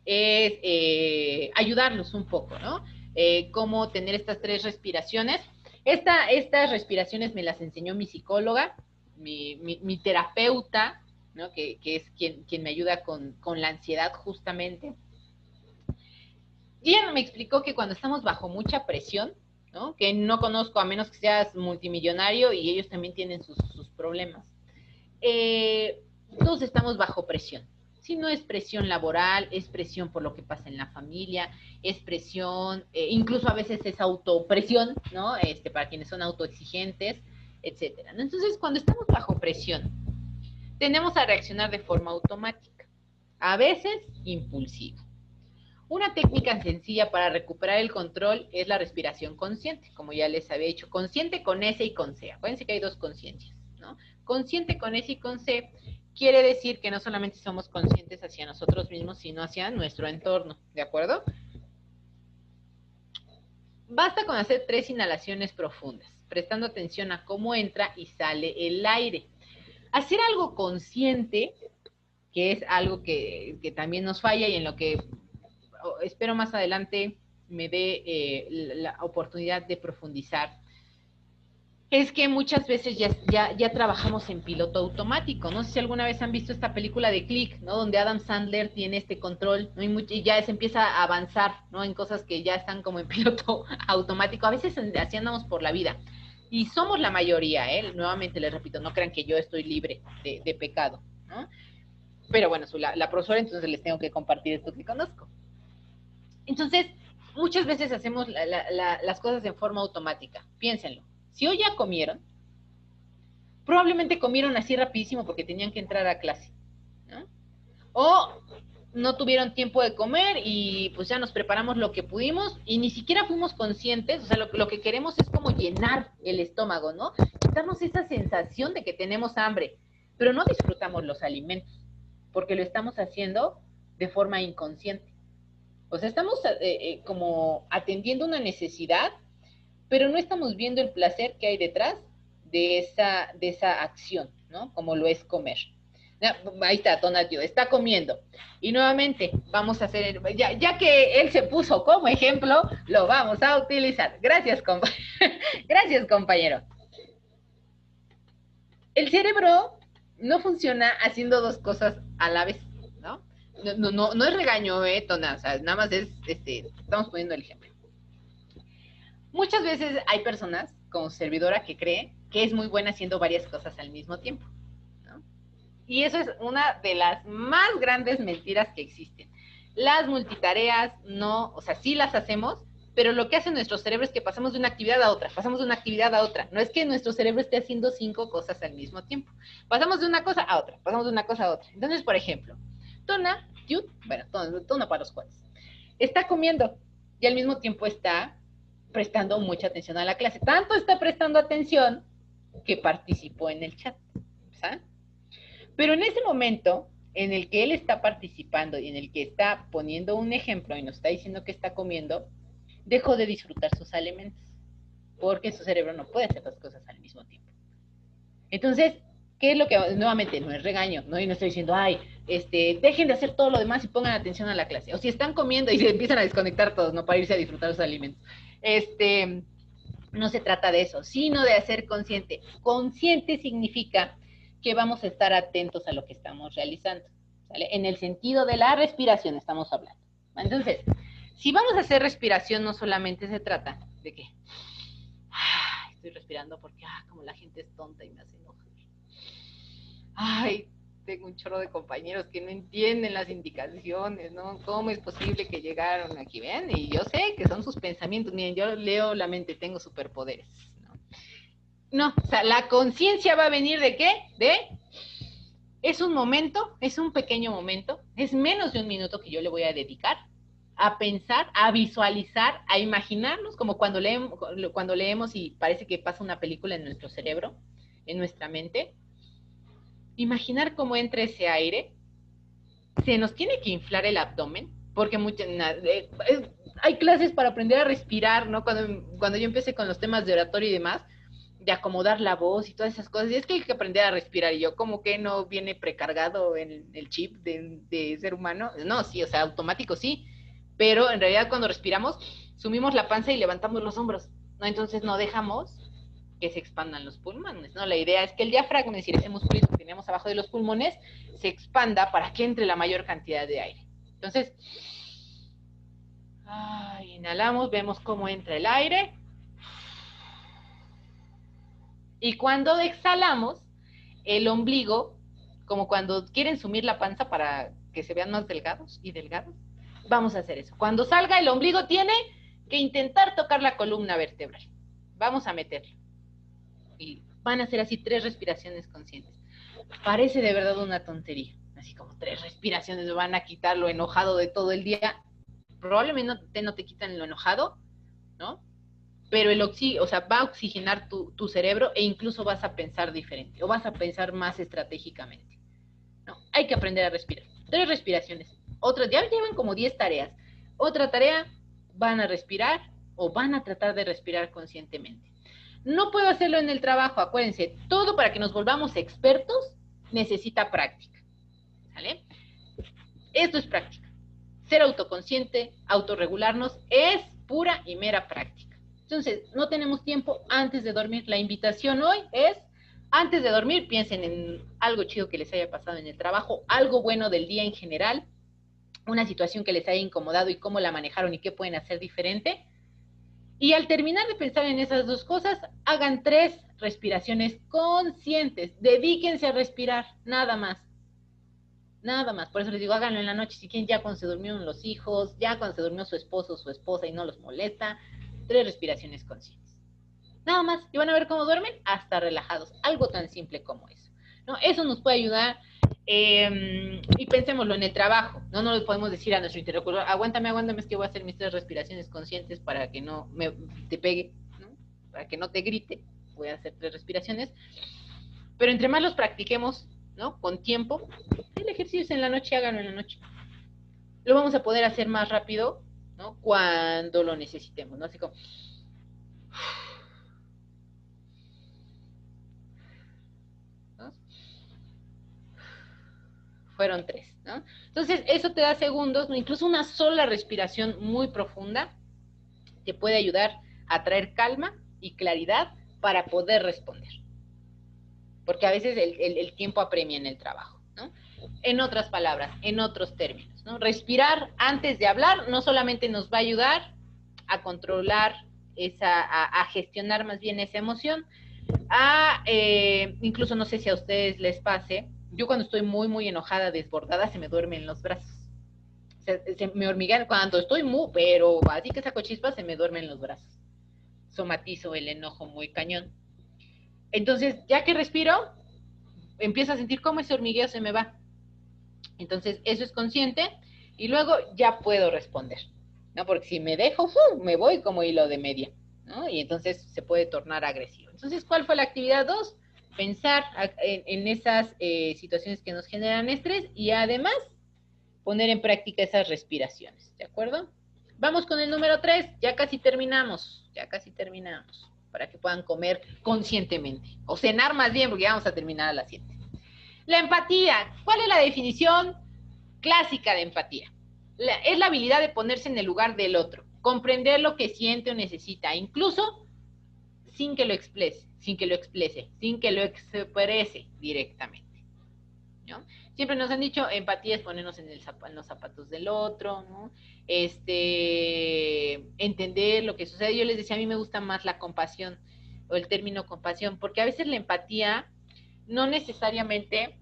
es ayudarlos un poco, ¿no? Cómo tener estas 3 respiraciones. Estas respiraciones me las enseñó mi psicóloga, mi terapeuta, ¿no? Que es quien me ayuda con la ansiedad justamente. Y ella me explicó que cuando estamos bajo mucha presión, ¿no? Que no conozco a menos que seas multimillonario y ellos también tienen sus problemas. Todos estamos bajo presión. Si no es presión laboral, es presión por lo que pasa en la familia, es presión, incluso a veces es autopresión, ¿no? Para quienes son autoexigentes, etcétera. Entonces, cuando estamos bajo presión, tendemos a reaccionar de forma automática, a veces impulsiva. Una técnica sencilla para recuperar el control es la respiración consciente, como ya les había dicho, consciente con S y con C. Acuérdense que hay 2 conciencias, ¿no? Consciente con S y con C quiere decir que no solamente somos conscientes hacia nosotros mismos, sino hacia nuestro entorno, ¿de acuerdo? Basta con hacer 3 inhalaciones profundas, prestando atención a cómo entra y sale el aire. Hacer algo consciente, que es algo que también nos falla y en lo que espero más adelante me dé la oportunidad de profundizar, es que muchas veces ya trabajamos en piloto automático. No sé si alguna vez han visto esta película de Click, ¿no? Donde Adam Sandler tiene este control, ¿no? Y ya se empieza a avanzar, ¿no? En cosas que ya están como en piloto automático. A veces así andamos por la vida. Y somos la mayoría, ¿eh? Nuevamente les repito, no crean que yo estoy libre de pecado, ¿no? Pero bueno, soy la profesora, entonces les tengo que compartir esto que conozco. Entonces, muchas veces hacemos las cosas en forma automática. Piénsenlo. Si hoy ya comieron, probablemente comieron así rapidísimo porque tenían que entrar a clase, ¿no? O no tuvieron tiempo de comer y pues ya nos preparamos lo que pudimos y ni siquiera fuimos conscientes, o sea, lo que queremos es como llenar el estómago, ¿no? Quitarnos esa sensación de que tenemos hambre, pero no disfrutamos los alimentos porque lo estamos haciendo de forma inconsciente. O sea, estamos como atendiendo una necesidad, pero no estamos viendo el placer que hay detrás de esa acción, ¿no? Como lo es comer. Ahí está, Tonatio, está comiendo. Y nuevamente, vamos a hacer, ya que él se puso como ejemplo, lo vamos a utilizar. Gracias, Gracias, compañero. El cerebro no funciona haciendo 2 cosas a la vez, ¿no? No es regaño, Tona, o sea, nada más es, estamos poniendo el ejemplo. Muchas veces hay personas, como servidora, que cree que es muy buena haciendo varias cosas al mismo tiempo, ¿no? Y eso es una de las más grandes mentiras que existen. Las multitareas no, o sea, sí las hacemos, pero lo que hace nuestro cerebro es que pasamos de una actividad a otra, pasamos de una actividad a otra. No es que nuestro cerebro esté haciendo 5 cosas al mismo tiempo. Pasamos de una cosa a otra, pasamos de una cosa a otra. Entonces, por ejemplo, Tona, bueno, Tona para los cuates, está comiendo y al mismo tiempo está prestando mucha atención a la clase. Tanto está prestando atención que participó en el chat, ¿sabes? Pero en ese momento en el que él está participando y en el que está poniendo un ejemplo y nos está diciendo que está comiendo, dejó de disfrutar sus alimentos, porque su cerebro no puede hacer las cosas al mismo tiempo. Entonces, ¿qué es lo que, nuevamente, no es regaño, ¿no? Y no estoy diciendo, ay, dejen de hacer todo lo demás y pongan atención a la clase. O si están comiendo y se empiezan a desconectar todos, ¿no? Para irse a disfrutar los alimentos. No se trata de eso, sino de hacer consciente. Consciente significa que vamos a estar atentos a lo que estamos realizando, ¿sale? En el sentido de la respiración estamos hablando. Entonces, si vamos a hacer respiración, no solamente se trata de que estoy respirando porque como la gente es tonta y me hace enojar. Ay, tengo un chorro de compañeros que no entienden las indicaciones, ¿no? ¿Cómo es posible que llegaron aquí? ¿Ven? Y yo sé que son sus pensamientos. Miren, yo leo la mente, tengo superpoderes. No, o sea, la conciencia va a venir ¿de qué? Es un momento, es un pequeño momento, es menos de un minuto que yo le voy a dedicar a pensar, a visualizar, a imaginarnos, como cuando leemos y parece que pasa una película en nuestro cerebro, en nuestra mente. Imaginar cómo entra ese aire, se nos tiene que inflar el abdomen, porque hay clases para aprender a respirar, ¿no? Cuando yo empecé con los temas de oratorio y demás, de acomodar la voz y todas esas cosas, y es que hay que aprender a respirar, y yo, como que no viene precargado en el chip de ser humano. No, sí, o sea, automático sí, pero en realidad cuando respiramos, sumimos la panza y levantamos los hombros, ¿no? Entonces no dejamos que se expandan los pulmones, ¿no? La idea es que el diafragma, es decir, ese musculito que tenemos abajo de los pulmones, se expanda para que entre la mayor cantidad de aire. Entonces, inhalamos, vemos cómo entra el aire. Y cuando exhalamos, el ombligo, como cuando quieren sumir la panza para que se vean más delgados y delgados, vamos a hacer eso. Cuando salga, el ombligo tiene que intentar tocar la columna vertebral. Vamos a meterlo. Y van a hacer así 3 respiraciones conscientes. Parece de verdad una tontería. Así como 3 respiraciones me van a quitar lo enojado de todo el día. Probablemente no te quitan lo enojado, ¿no? Pero o sea, va a oxigenar tu cerebro e incluso vas a pensar diferente o vas a pensar más estratégicamente. No, hay que aprender a respirar. 3 respiraciones. Otras, ya llevan como 10 tareas. Otra tarea, van a respirar o van a tratar de respirar conscientemente. No puedo hacerlo en el trabajo, acuérdense, todo para que nos volvamos expertos necesita práctica, ¿sale? Esto es práctica. Ser autoconsciente, autorregularnos, es pura y mera práctica. Entonces, no tenemos tiempo antes de dormir. La invitación hoy es, antes de dormir, piensen en algo chido que les haya pasado en el trabajo, algo bueno del día en general, una situación que les haya incomodado y cómo la manejaron y qué pueden hacer diferente. Y al terminar de pensar en esas 2 cosas, hagan 3 respiraciones conscientes. Dedíquense a respirar, nada más. Nada más. Por eso les digo, háganlo en la noche. Si quieren, ya cuando se durmieron los hijos, ya cuando se durmió su esposo o su esposa y no los molesta, 3 respiraciones conscientes. Nada más. Y van a ver cómo duermen hasta relajados. Algo tan simple como eso, ¿no? Eso nos puede ayudar. Y pensémoslo en el trabajo, no le podemos decir a nuestro interlocutor, aguántame, es que voy a hacer mis 3 respiraciones conscientes para que no te pegue, ¿no? Para que no te grite, voy a hacer 3 respiraciones, pero entre más los practiquemos, ¿no? Con tiempo, el ejercicio es en la noche, háganlo en la noche, lo vamos a poder hacer más rápido, ¿no? Cuando lo necesitemos, ¿no? Así como fueron 3, ¿no? Entonces, eso te da segundos, ¿no? Incluso una sola respiración muy profunda te puede ayudar a traer calma y claridad para poder responder. Porque a veces el tiempo apremia en el trabajo, ¿no? En otras palabras, en otros términos, ¿no? Respirar antes de hablar no solamente nos va a ayudar a controlar a gestionar más bien esa emoción, incluso no sé si a ustedes les pase, yo cuando estoy muy, muy enojada, desbordada, se me duermen los brazos. Se me hormiguean cuando estoy muy, pero así que saco chispas, se me duermen los brazos. Somatizo el enojo muy cañón. Entonces, ya que respiro, empiezo a sentir cómo ese hormigueo se me va. Entonces, eso es consciente y luego ya puedo responder, ¿no? Porque si me dejo, me voy como hilo de media, ¿no? Y entonces se puede tornar agresivo. Entonces, ¿cuál fue la actividad 2? Pensar en esas situaciones que nos generan estrés y además poner en práctica esas respiraciones, ¿de acuerdo? Vamos con el número 3, ya casi terminamos, para que puedan comer conscientemente, o cenar más bien, porque ya vamos a terminar a las 7. La empatía, ¿cuál es la definición clásica de empatía? Es la habilidad de ponerse en el lugar del otro, comprender lo que siente o necesita, incluso sin que lo exprese, sin que lo exprese directamente, ¿no? Siempre nos han dicho, empatía es ponernos en los zapatos del otro, ¿no? Entender lo que sucede. Yo les decía, a mí me gusta más la compasión, o el término compasión, porque a veces la empatía no necesariamente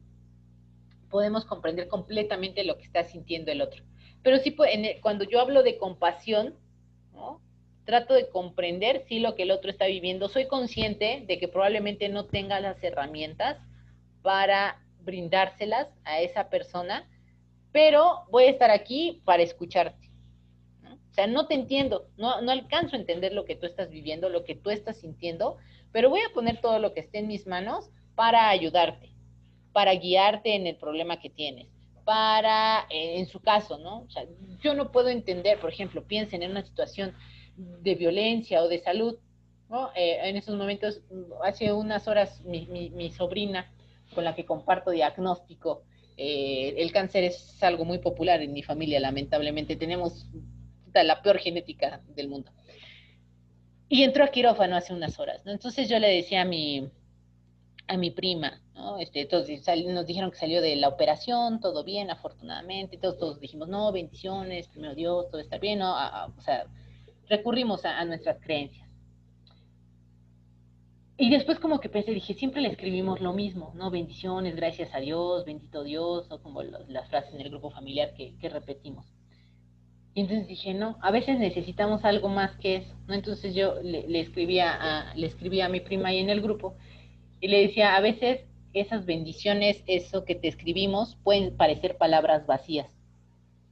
podemos comprender completamente lo que está sintiendo el otro. Pero sí, cuando yo hablo de compasión, ¿no? Trato de comprender sí lo que el otro está viviendo. Soy consciente de que probablemente no tenga las herramientas para brindárselas a esa persona, pero voy a estar aquí para escucharte, ¿no? O sea, no te entiendo, no alcanzo a entender lo que tú estás viviendo, lo que tú estás sintiendo, pero voy a poner todo lo que esté en mis manos para ayudarte, para guiarte en el problema que tienes, en su caso, ¿no? O sea, yo no puedo entender, por ejemplo, piensen en una situación de violencia o de salud, ¿no? En esos momentos, hace unas horas, mi sobrina, con la que comparto diagnóstico, el cáncer es algo muy popular en mi familia, lamentablemente, tenemos la peor genética del mundo. Y entró a quirófano hace unas horas, ¿no? Entonces yo le decía a mi prima, ¿no? Entonces nos dijeron que salió de la operación, todo bien, afortunadamente, todos dijimos, no, bendiciones, primero Dios, todo está bien, ¿no? O sea, recurrimos a nuestras creencias. Y después como que pensé, dije, siempre le escribimos lo mismo, ¿no? Bendiciones, gracias a Dios, bendito Dios, o como las frases en el grupo familiar que repetimos. Y entonces dije, no, a veces necesitamos algo más que eso, ¿no? Entonces yo le escribía a mi prima ahí en el grupo, y le decía, a veces esas bendiciones, eso que te escribimos, pueden parecer palabras vacías,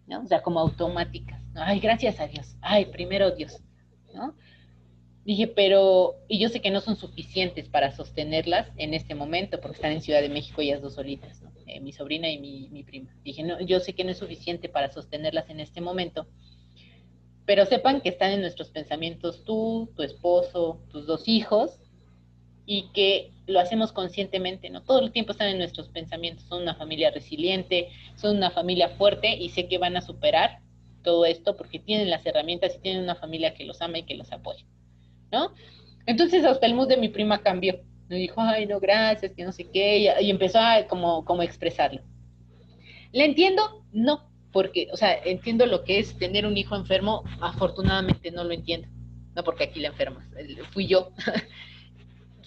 ¿no? O sea, como automáticas, ¿no? Ay, gracias a Dios, ay, primero Dios, ¿no? Dije, y yo sé que no son suficientes para sostenerlas en este momento, porque están en Ciudad de México ellas dos solitas, ¿no? Mi sobrina y mi prima. Dije, no, yo sé que no es suficiente para sostenerlas en este momento, pero sepan que están en nuestros pensamientos tú, tu esposo, tus dos hijos, y que lo hacemos conscientemente, ¿no? Todo el tiempo están en nuestros pensamientos, son una familia resiliente, son una familia fuerte y sé que van a superar todo esto porque tienen las herramientas y tienen una familia que los ama y que los apoya, ¿no? Entonces hasta el mood de mi prima cambió, me dijo, ay, no, gracias, que no sé qué, y empezó a como expresarlo. ¿Le entiendo? No, porque, o sea, entiendo lo que es tener un hijo enfermo, afortunadamente no lo entiendo, no porque aquí la enferma, fui yo.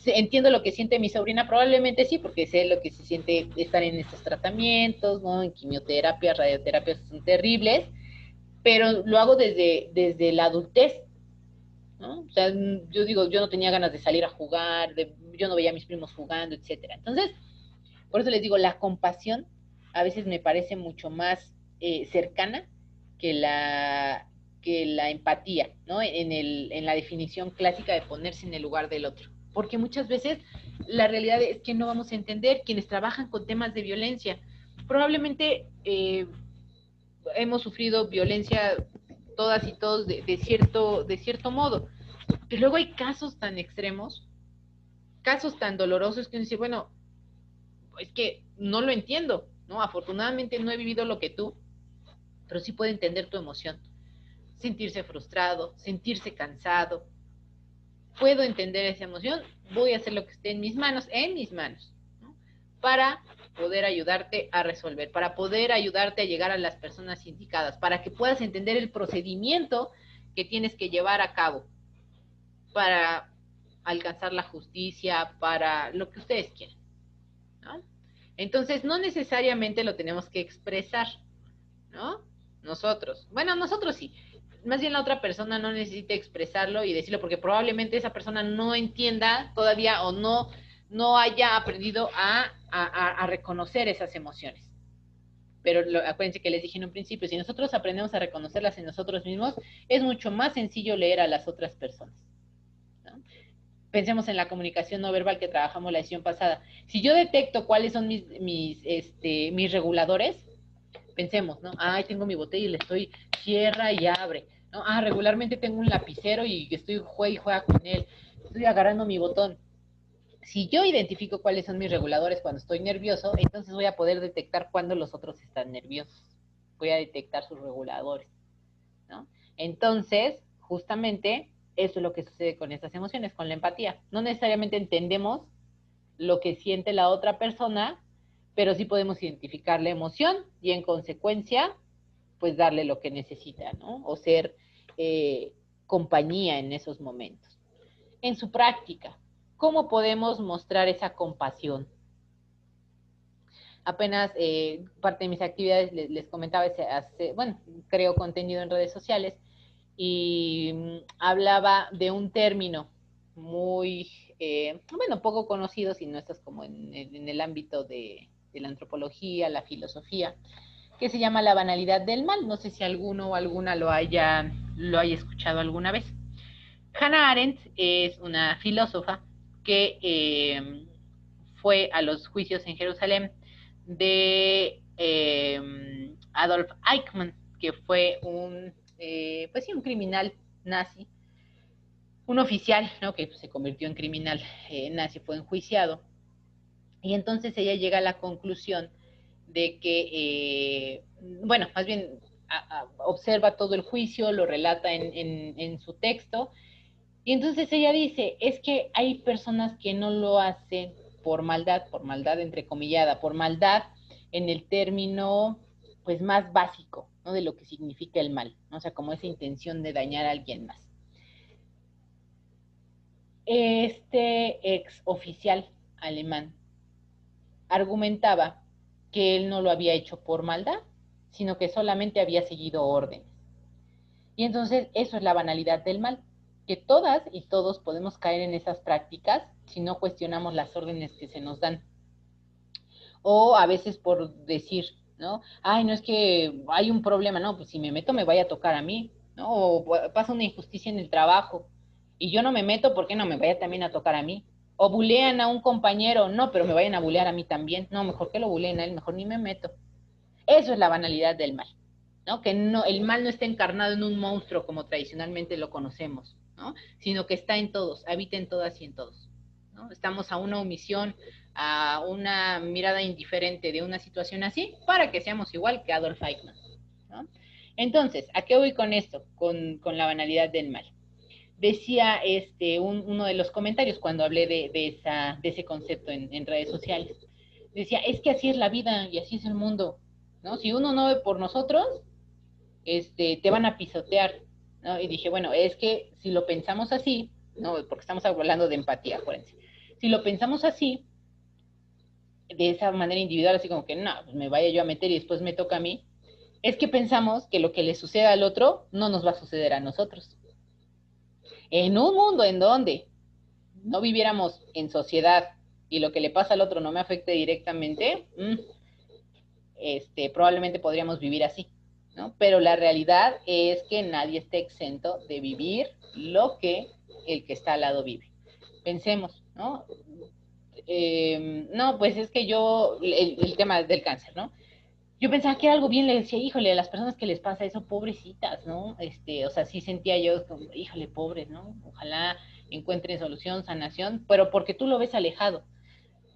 Entiendo lo que siente mi sobrina, probablemente sí, porque sé lo que se siente estar en estos tratamientos, ¿no? En quimioterapia, radioterapias son terribles, pero lo hago desde la adultez, ¿no? O sea, yo digo, yo no tenía ganas de salir a jugar, yo no veía a mis primos jugando, etcétera. Entonces, por eso les digo, la compasión a veces me parece mucho más cercana que la empatía, ¿no? En la definición clásica de ponerse en el lugar del otro. Porque muchas veces la realidad es que no vamos a entender quienes trabajan con temas de violencia. Probablemente hemos sufrido violencia todas y todos de cierto modo. Pero luego hay casos tan extremos, casos tan dolorosos que uno dice, bueno, es que no lo entiendo, ¿no? Afortunadamente no he vivido lo que tú, pero sí puedo entender tu emoción. Sentirse frustrado, sentirse cansado. Puedo entender esa emoción, voy a hacer lo que esté en mis manos, ¿no? Para poder ayudarte a resolver, para poder ayudarte a llegar a las personas indicadas, para que puedas entender el procedimiento que tienes que llevar a cabo para alcanzar la justicia, para lo que ustedes quieran, ¿no? Entonces, no necesariamente lo tenemos que expresar, ¿no? Nosotros sí, más bien la otra persona no necesita expresarlo y decirlo, porque probablemente esa persona no entienda todavía o no haya aprendido a reconocer esas emociones. Pero acuérdense que les dije en un principio, si nosotros aprendemos a reconocerlas en nosotros mismos, es mucho más sencillo leer a las otras personas, ¿no? Pensemos en la comunicación no verbal que trabajamos la sesión pasada. Si yo detecto cuáles son mis reguladores, pensemos, ¿no? Ay, tengo mi botella y le estoy, cierra y abre, ¿no? Ah, regularmente tengo un lapicero y estoy juega con él, estoy agarrando mi botón. Si yo identifico cuáles son mis reguladores cuando estoy nervioso, entonces voy a poder detectar cuándo los otros están nerviosos. Voy a detectar sus reguladores, ¿no? Entonces, justamente, eso es lo que sucede con estas emociones, con la empatía. No necesariamente entendemos lo que siente la otra persona, pero sí podemos identificar la emoción y en consecuencia, pues darle lo que necesita, ¿no? O ser compañía en esos momentos. En su práctica, ¿cómo podemos mostrar esa compasión? Apenas parte de mis actividades les comentaba, bueno, creo contenido en redes sociales y hablaba de un término muy, bueno, poco conocido, si no estás como en el ámbito de la antropología, la filosofía, que se llama la banalidad del mal. No sé si alguno o alguna lo haya escuchado alguna vez. Hannah Arendt es una filósofa que fue a los juicios en Jerusalén de Adolf Eichmann, que fue pues sí, un criminal nazi, un oficial, ¿no? Que se convirtió en criminal nazi, fue enjuiciado. Y entonces ella llega a la conclusión de que, bueno, más bien observa todo el juicio, lo relata en su texto, y entonces ella dice, es que hay personas que no lo hacen por maldad entrecomillada, por maldad en el término pues más básico, ¿no? De lo que significa el mal, ¿no? O sea, como esa intención de dañar a alguien más. Este ex oficial alemán argumentaba que él no lo había hecho por maldad, sino que solamente había seguido órdenes. Y entonces eso es la banalidad del mal, que todas y todos podemos caer en esas prácticas si no cuestionamos las órdenes que se nos dan. O a veces por decir, ¿no? Ay, no es que hay un problema, no, pues si me meto me vaya a tocar a mí, ¿no? O pasa una injusticia en el trabajo y yo no me meto, ¿por qué no me vaya también a tocar a mí? O bulean a un compañero, no, pero me vayan a bulear a mí también. No, mejor que lo buleen a él, mejor ni me meto. Eso es la banalidad del mal, ¿no? Que no, el mal no está encarnado en un monstruo como tradicionalmente lo conocemos, ¿no? Sino que está en todos, habita en todas y en todos, ¿no? Estamos a una omisión, a una mirada indiferente de una situación así para que seamos igual que Adolf Eichmann, ¿no? Entonces, ¿a qué voy con esto? Con la banalidad del mal. Decía uno de los comentarios cuando hablé de ese concepto en redes sociales. Decía, es que así es la vida y así es el mundo, ¿no? Si uno no ve por nosotros, te van a pisotear, ¿no? Y dije, bueno, es que si lo pensamos así, ¿no? Porque estamos hablando de empatía, acuérdense. Si lo pensamos así, de esa manera individual, así como que, no, pues me vaya yo a meter y después me toca a mí, es que pensamos que lo que le suceda al otro no nos va a suceder a nosotros. En un mundo en donde no viviéramos en sociedad y lo que le pasa al otro no me afecte directamente, probablemente podríamos vivir así, ¿no? Pero la realidad es que nadie está exento de vivir lo que el que está al lado vive. Pensemos, ¿no? No, pues es que el tema del cáncer, ¿no? Yo pensaba que era algo bien, le decía, híjole, a las personas que les pasa eso, pobrecitas, ¿no? O sea, sí sentía yo, como, híjole, pobres, ¿no? Ojalá encuentren solución, sanación, pero porque tú lo ves alejado.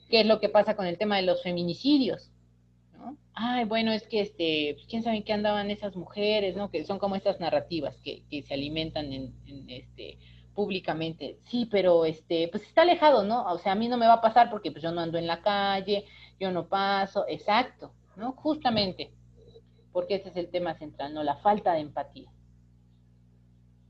¿Qué es lo que pasa con el tema de los feminicidios? ¿No? Ay, bueno, es que pues, quién sabe en qué andaban esas mujeres, ¿no? Que son como estas narrativas que se alimentan públicamente. Sí, pero pues está alejado, ¿no? O sea, a mí no me va a pasar porque pues yo no ando en la calle, yo no paso, exacto, ¿no? Justamente, porque ese es el tema central, ¿no? La falta de empatía.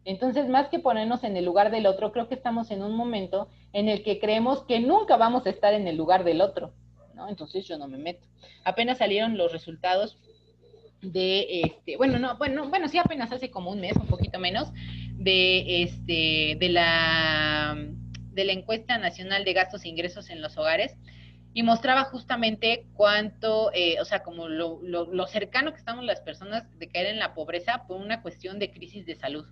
Entonces, más que ponernos en el lugar del otro, creo que estamos en un momento en el que creemos que nunca vamos a estar en el lugar del otro, ¿no? Entonces yo no me meto. Apenas salieron los resultados de sí, apenas hace como un mes, un poquito menos, de la encuesta nacional de gastos e ingresos en los hogares, y mostraba justamente cuánto, o sea, como lo cercano que estamos las personas de caer en la pobreza por una cuestión de crisis de salud.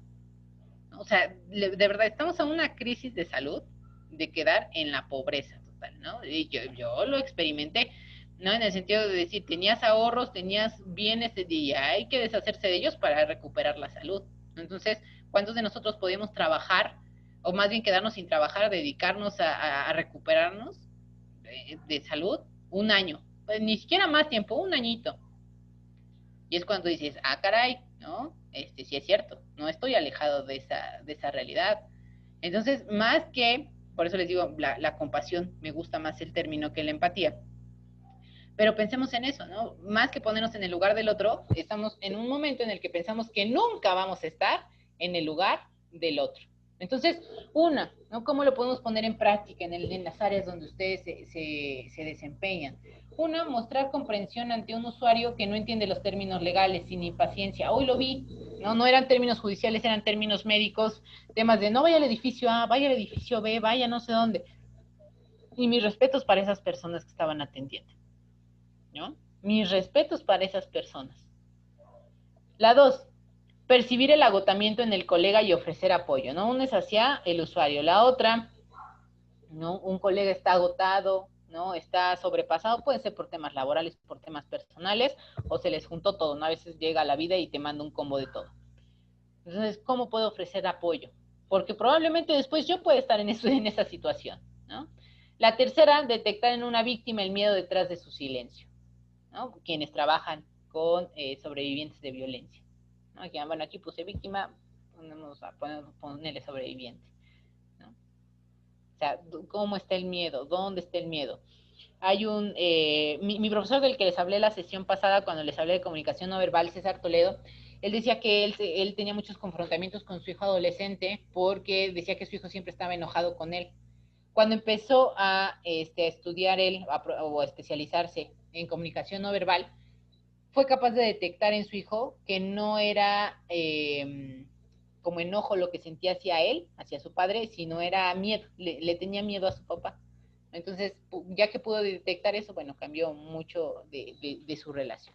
O sea, de verdad, estamos en una crisis de salud de quedar en la pobreza total, ¿no? Y yo lo experimenté, ¿no? En el sentido de decir, tenías ahorros, tenías bienes, y hay que deshacerse de ellos para recuperar la salud. Entonces, ¿cuántos de nosotros podemos trabajar, o más bien quedarnos sin trabajar, dedicarnos a recuperarnos de salud? Un año, pues ni siquiera más tiempo, un añito. Y es cuando dices, ah, caray, ¿no? Sí es cierto, no estoy alejado de esa realidad. Entonces, más que, por eso les digo, la compasión, me gusta más el término que la empatía. Pero pensemos en eso, ¿no? Más que ponernos en el lugar del otro, estamos en un momento en el que pensamos que nunca vamos a estar en el lugar del otro. Entonces, ¿no? ¿Cómo lo podemos poner en práctica en las áreas donde ustedes se desempeñan? Una, mostrar comprensión ante un usuario que no entiende los términos legales, sin impaciencia. Hoy lo vi, ¿no? No eran términos judiciales, eran términos médicos, temas de no vaya al edificio A, vaya al edificio B, vaya no sé dónde. Y mis respetos para esas personas que estaban atendiendo, ¿no? Mis respetos para esas personas. La 2, percibir el agotamiento en el colega y ofrecer apoyo, ¿no? Una es hacia el usuario, la otra, ¿no? Un colega está agotado, ¿no? Está sobrepasado, puede ser por temas laborales, por temas personales, o se les juntó todo, ¿no? A veces llega la vida y te manda un combo de todo. Entonces, ¿cómo puedo ofrecer apoyo? Porque probablemente después yo pueda estar en esa situación, ¿no? La tercera, detectar en una víctima el miedo detrás de su silencio, ¿no? Quienes trabajan con sobrevivientes de violencia, ¿no? Bueno, aquí puse víctima, vamos a ponerle sobreviviente, ¿no? O sea, ¿cómo está el miedo? ¿Dónde está el miedo? Hay mi profesor del que les hablé la sesión pasada, cuando les hablé de comunicación no verbal, César Toledo, él decía que él tenía muchos confrontamientos con su hijo adolescente porque decía que su hijo siempre estaba enojado con él. Cuando empezó a estudiar él o a especializarse en comunicación no verbal, fue capaz de detectar en su hijo que no era como enojo lo que sentía hacia él, hacia su padre, sino era miedo, le tenía miedo a su papá. Entonces, ya que pudo detectar eso, bueno, cambió mucho de su relación.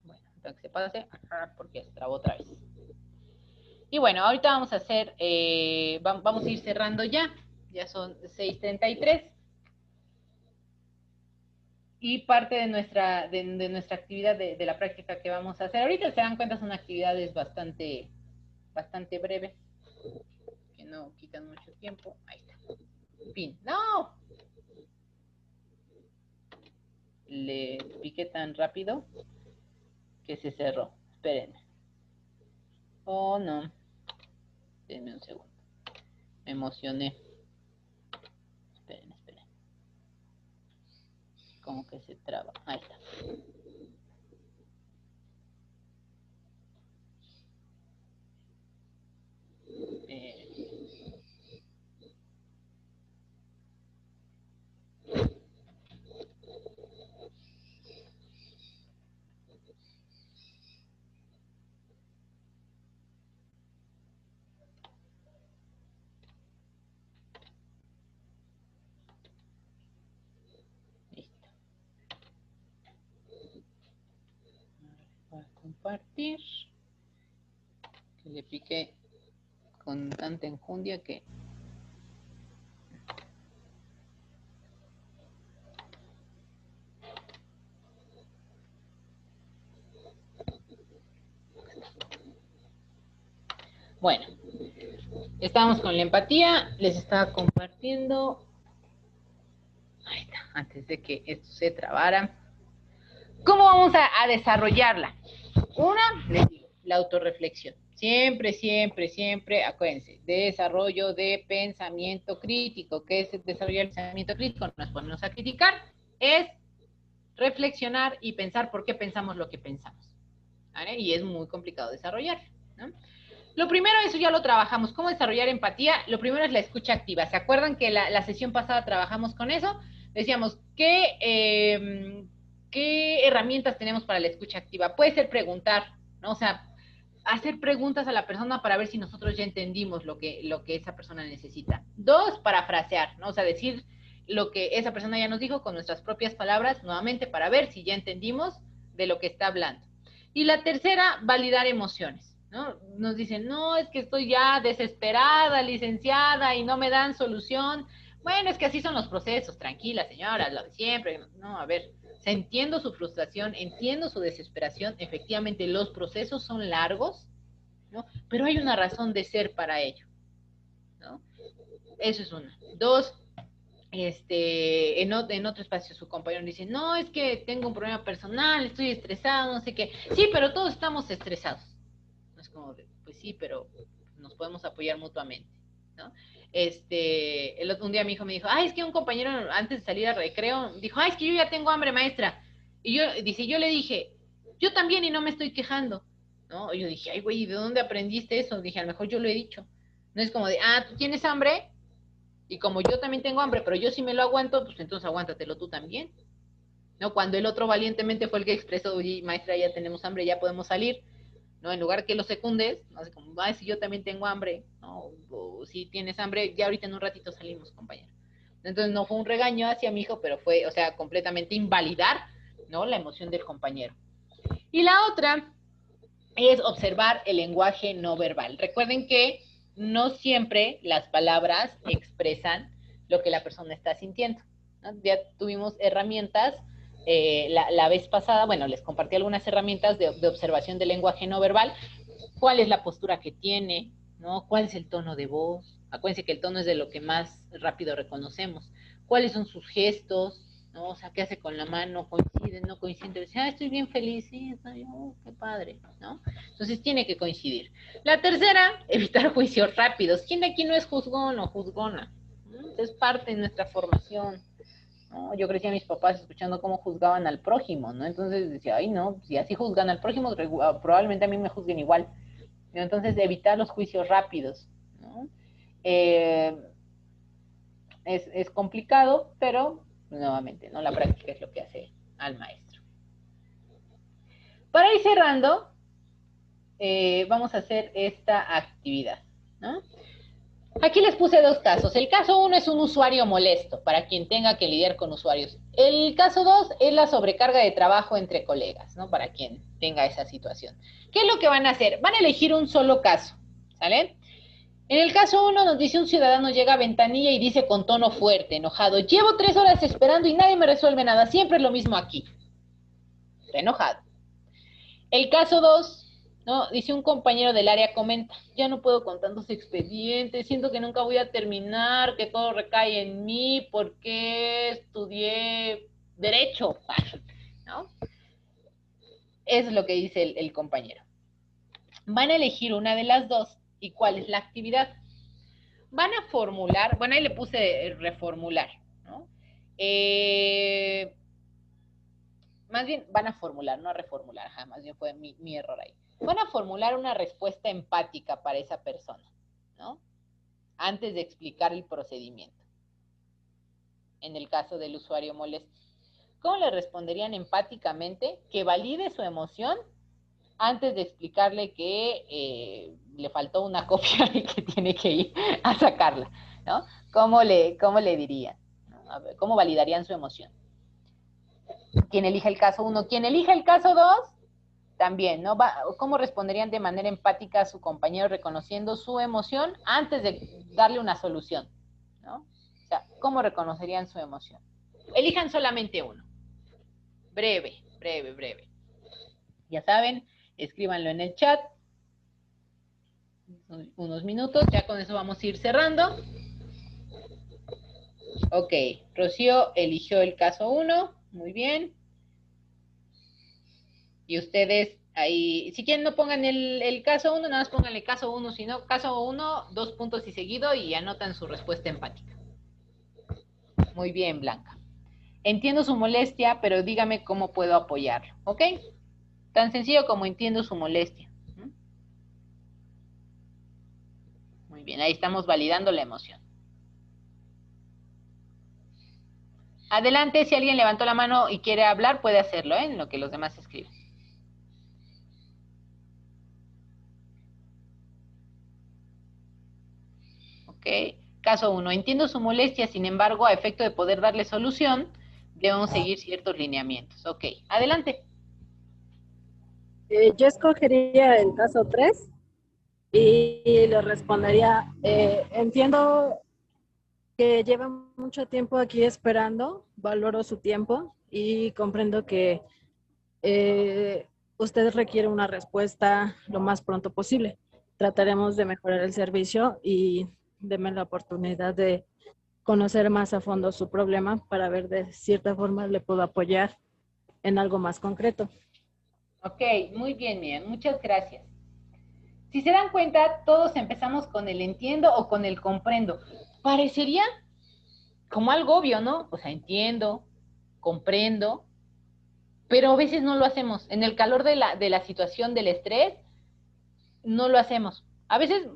Bueno, entonces se pase, porque se trabó otra vez. Y bueno, ahorita vamos a hacer, vamos a ir cerrando ya son 6:33. Y parte de nuestra actividad de la práctica que vamos a hacer ahorita, se dan cuenta, son actividades bastante breves, que no quitan mucho tiempo. Ahí está. Fin. ¡No! Le piqué tan rápido que se cerró. Espérenme. Oh, no. Denme un segundo. Me emocioné. Esperen. Como que se traba. Ahí está. Listo. Voy a compartir. Que le piqué con tanta enjundia que... Bueno, estamos con la empatía, les estaba compartiendo. Ahí está, antes de que esto se trabara. ¿Cómo vamos a desarrollarla? Una, les digo, la autorreflexión. Siempre, siempre, siempre, acuérdense, desarrollo de pensamiento crítico. ¿Qué es desarrollar el pensamiento crítico? No es ponernos a criticar, es reflexionar y pensar por qué pensamos lo que pensamos. ¿Vale? Y es muy complicado desarrollar, ¿no? Lo primero, eso ya lo trabajamos. ¿Cómo desarrollar empatía? Lo primero es la escucha activa. ¿Se acuerdan que la sesión pasada trabajamos con eso? Decíamos, ¿qué herramientas tenemos para la escucha activa? Puede ser preguntar, ¿no? O sea, hacer preguntas a la persona para ver si nosotros ya entendimos lo que esa persona necesita. Dos, parafrasear, ¿no? O sea, decir lo que esa persona ya nos dijo con nuestras propias palabras, nuevamente, para ver si ya entendimos de lo que está hablando. Y la tercera, validar emociones, ¿no? Nos dicen, no, es que estoy ya desesperada, licenciada, y no me dan solución. Bueno, es que así son los procesos, tranquila, señora, lo de siempre. No, a ver, entiendo su frustración, entiendo su desesperación, efectivamente los procesos son largos, ¿no? Pero hay una razón de ser para ello, ¿no? Eso es una. Dos, en otro espacio su compañero dice, no, es que tengo un problema personal, estoy estresado, no sé qué. Sí, pero todos estamos estresados. No es como, pues sí, pero nos podemos apoyar mutuamente, ¿no? Un día mi hijo me dijo, es que un compañero antes de salir al recreo dijo, es que yo ya tengo hambre, maestra. Y yo le dije, yo también y no me estoy quejando, ¿no? Y yo dije, ay, güey, ¿de dónde aprendiste eso? Dije, a lo mejor yo lo he dicho. No es como de, ¿tú tienes hambre? Y como yo también tengo hambre, pero yo sí me lo aguanto, pues entonces aguántatelo tú también, ¿no? Cuando el otro valientemente fue el que expresó, oye, maestra, ya tenemos hambre, ya podemos salir, ¿no? En lugar que lo secundes, ¿no? Así como, si yo también tengo hambre, ¿no? O si tienes hambre, ya ahorita en un ratito salimos, compañero. Entonces no fue un regaño hacia mi hijo, pero fue, o sea, completamente invalidar, ¿no? La emoción del compañero. Y la otra es observar el lenguaje no verbal. Recuerden que no siempre las palabras expresan lo que la persona está sintiendo, ¿no? Ya tuvimos herramientas la vez pasada, bueno, les compartí algunas herramientas de observación del lenguaje no verbal. ¿Cuál es la postura que tiene? ¿No? ¿Cuál es el tono de voz? Acuérdense que el tono es de lo que más rápido reconocemos. ¿Cuáles son sus gestos? ¿No? O sea, ¿qué hace con la mano? ¿Coincide? ¿No coincide? Dice, estoy bien feliz, sí, estoy, qué padre, ¿no? Entonces tiene que coincidir. La tercera, evitar juicios rápidos. ¿Quién de aquí no es juzgón o juzgona? Es parte de nuestra formación, ¿no? Yo crecí a mis papás escuchando cómo juzgaban al prójimo, ¿no? Entonces decía, ay, no, si así juzgan al prójimo, probablemente a mí me juzguen igual. Entonces, evitar los juicios rápidos, ¿no? Es complicado, pero nuevamente, ¿no? La práctica es lo que hace al maestro. Para ir cerrando, vamos a hacer esta actividad, ¿no? Aquí les puse dos casos. El caso 1 es un usuario molesto, para quien tenga que lidiar con usuarios. El caso 2 es la sobrecarga de trabajo entre colegas, ¿no? Para quien tenga esa situación. ¿Qué es lo que van a hacer? Van a elegir un solo caso, ¿sale? En el caso 1 nos dice un ciudadano llega a ventanilla y dice con tono fuerte, enojado, llevo 3 horas esperando y nadie me resuelve nada, siempre es lo mismo aquí. Está enojado. El caso 2, ¿no? Dice un compañero del área, comenta, ya no puedo con tantos expedientes, siento que nunca voy a terminar, que todo recae en mí, porque estudié derecho, ¿no? Eso es lo que dice el compañero. Van a elegir una de las dos, ¿y cuál es la actividad? Van a formular, bueno, ahí le puse reformular, ¿no? Más bien van a formular, no a reformular, más bien fue mi error ahí. Van a formular una respuesta empática para esa persona, ¿no? Antes de explicar el procedimiento. En el caso del usuario molesto. ¿Cómo le responderían empáticamente que valide su emoción antes de explicarle que le faltó una copia y que tiene que ir a sacarla, ¿no? ¿Cómo le dirían? ¿No? A ver, ¿cómo validarían su emoción? Quien elija el caso 1, quien elija el caso 2, también, ¿no? ¿Cómo responderían de manera empática a su compañero reconociendo su emoción antes de darle una solución, ¿no? O sea, ¿cómo reconocerían su emoción? Elijan solamente uno. Breve, breve, breve. Ya saben, escríbanlo en el chat. Unos minutos, ya con eso vamos a ir cerrando. Ok, Rocío eligió el caso 1, muy bien. Y ustedes Ahí, si quieren no pongan el caso 1, nada más pónganle caso 1, si no, caso 1, 2 puntos y seguido y anotan su respuesta empática. Muy bien, Blanca. Entiendo su molestia, pero dígame cómo puedo apoyarlo, ¿ok? Tan sencillo como entiendo su molestia. Muy bien, ahí estamos validando la emoción. Adelante, si alguien levantó la mano y quiere hablar, puede hacerlo, ¿eh? En lo que los demás escriben. Ok. Caso 1. Entiendo su molestia, sin embargo, a efecto de poder darle solución, debemos seguir ciertos lineamientos. Ok. Adelante. Yo escogería el caso 3 y le respondería, entiendo que lleva mucho tiempo aquí esperando, valoro su tiempo y comprendo que usted requiere una respuesta lo más pronto posible. Trataremos de mejorar el servicio y denme la oportunidad de conocer más a fondo su problema para ver de cierta forma le puedo apoyar en algo más concreto. Ok, muy bien, Miriam. Muchas gracias. Si se dan cuenta, todos empezamos con el entiendo o con el comprendo. Parecería como algo obvio, ¿no? O sea, entiendo, comprendo, pero a veces no lo hacemos. En el calor de la situación del estrés, no lo hacemos. A veces,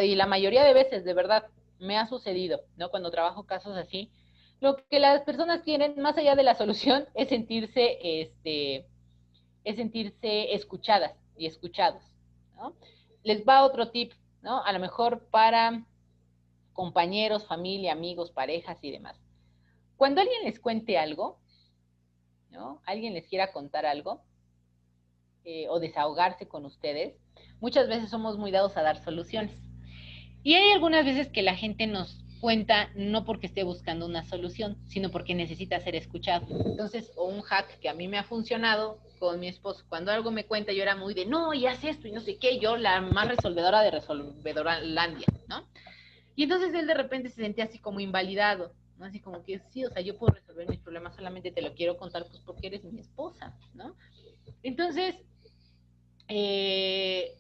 y la mayoría de veces, de verdad, me ha sucedido, ¿no? Cuando trabajo casos así, lo que las personas quieren, más allá de la solución, es sentirse escuchadas y escuchados, ¿no? Les va otro tip, ¿no? A lo mejor para compañeros, familia, amigos, parejas y demás. Cuando alguien les cuente algo, ¿no? Alguien les quiera contar algo, o desahogarse con ustedes, muchas veces somos muy dados a dar soluciones. Y hay algunas veces que la gente nos cuenta no porque esté buscando una solución, sino porque necesita ser escuchado. Entonces, o un hack que a mí me ha funcionado con mi esposo, cuando algo me cuenta, yo era muy de, no, y haz esto y no sé qué, yo la más resolvedora de Resolvedoralandia, ¿no? Y entonces él de repente se sentía así como invalidado, ¿no? Así como que, sí, o sea, yo puedo resolver mis problemas, solamente te lo quiero contar pues porque eres mi esposa, ¿no? Entonces, eh,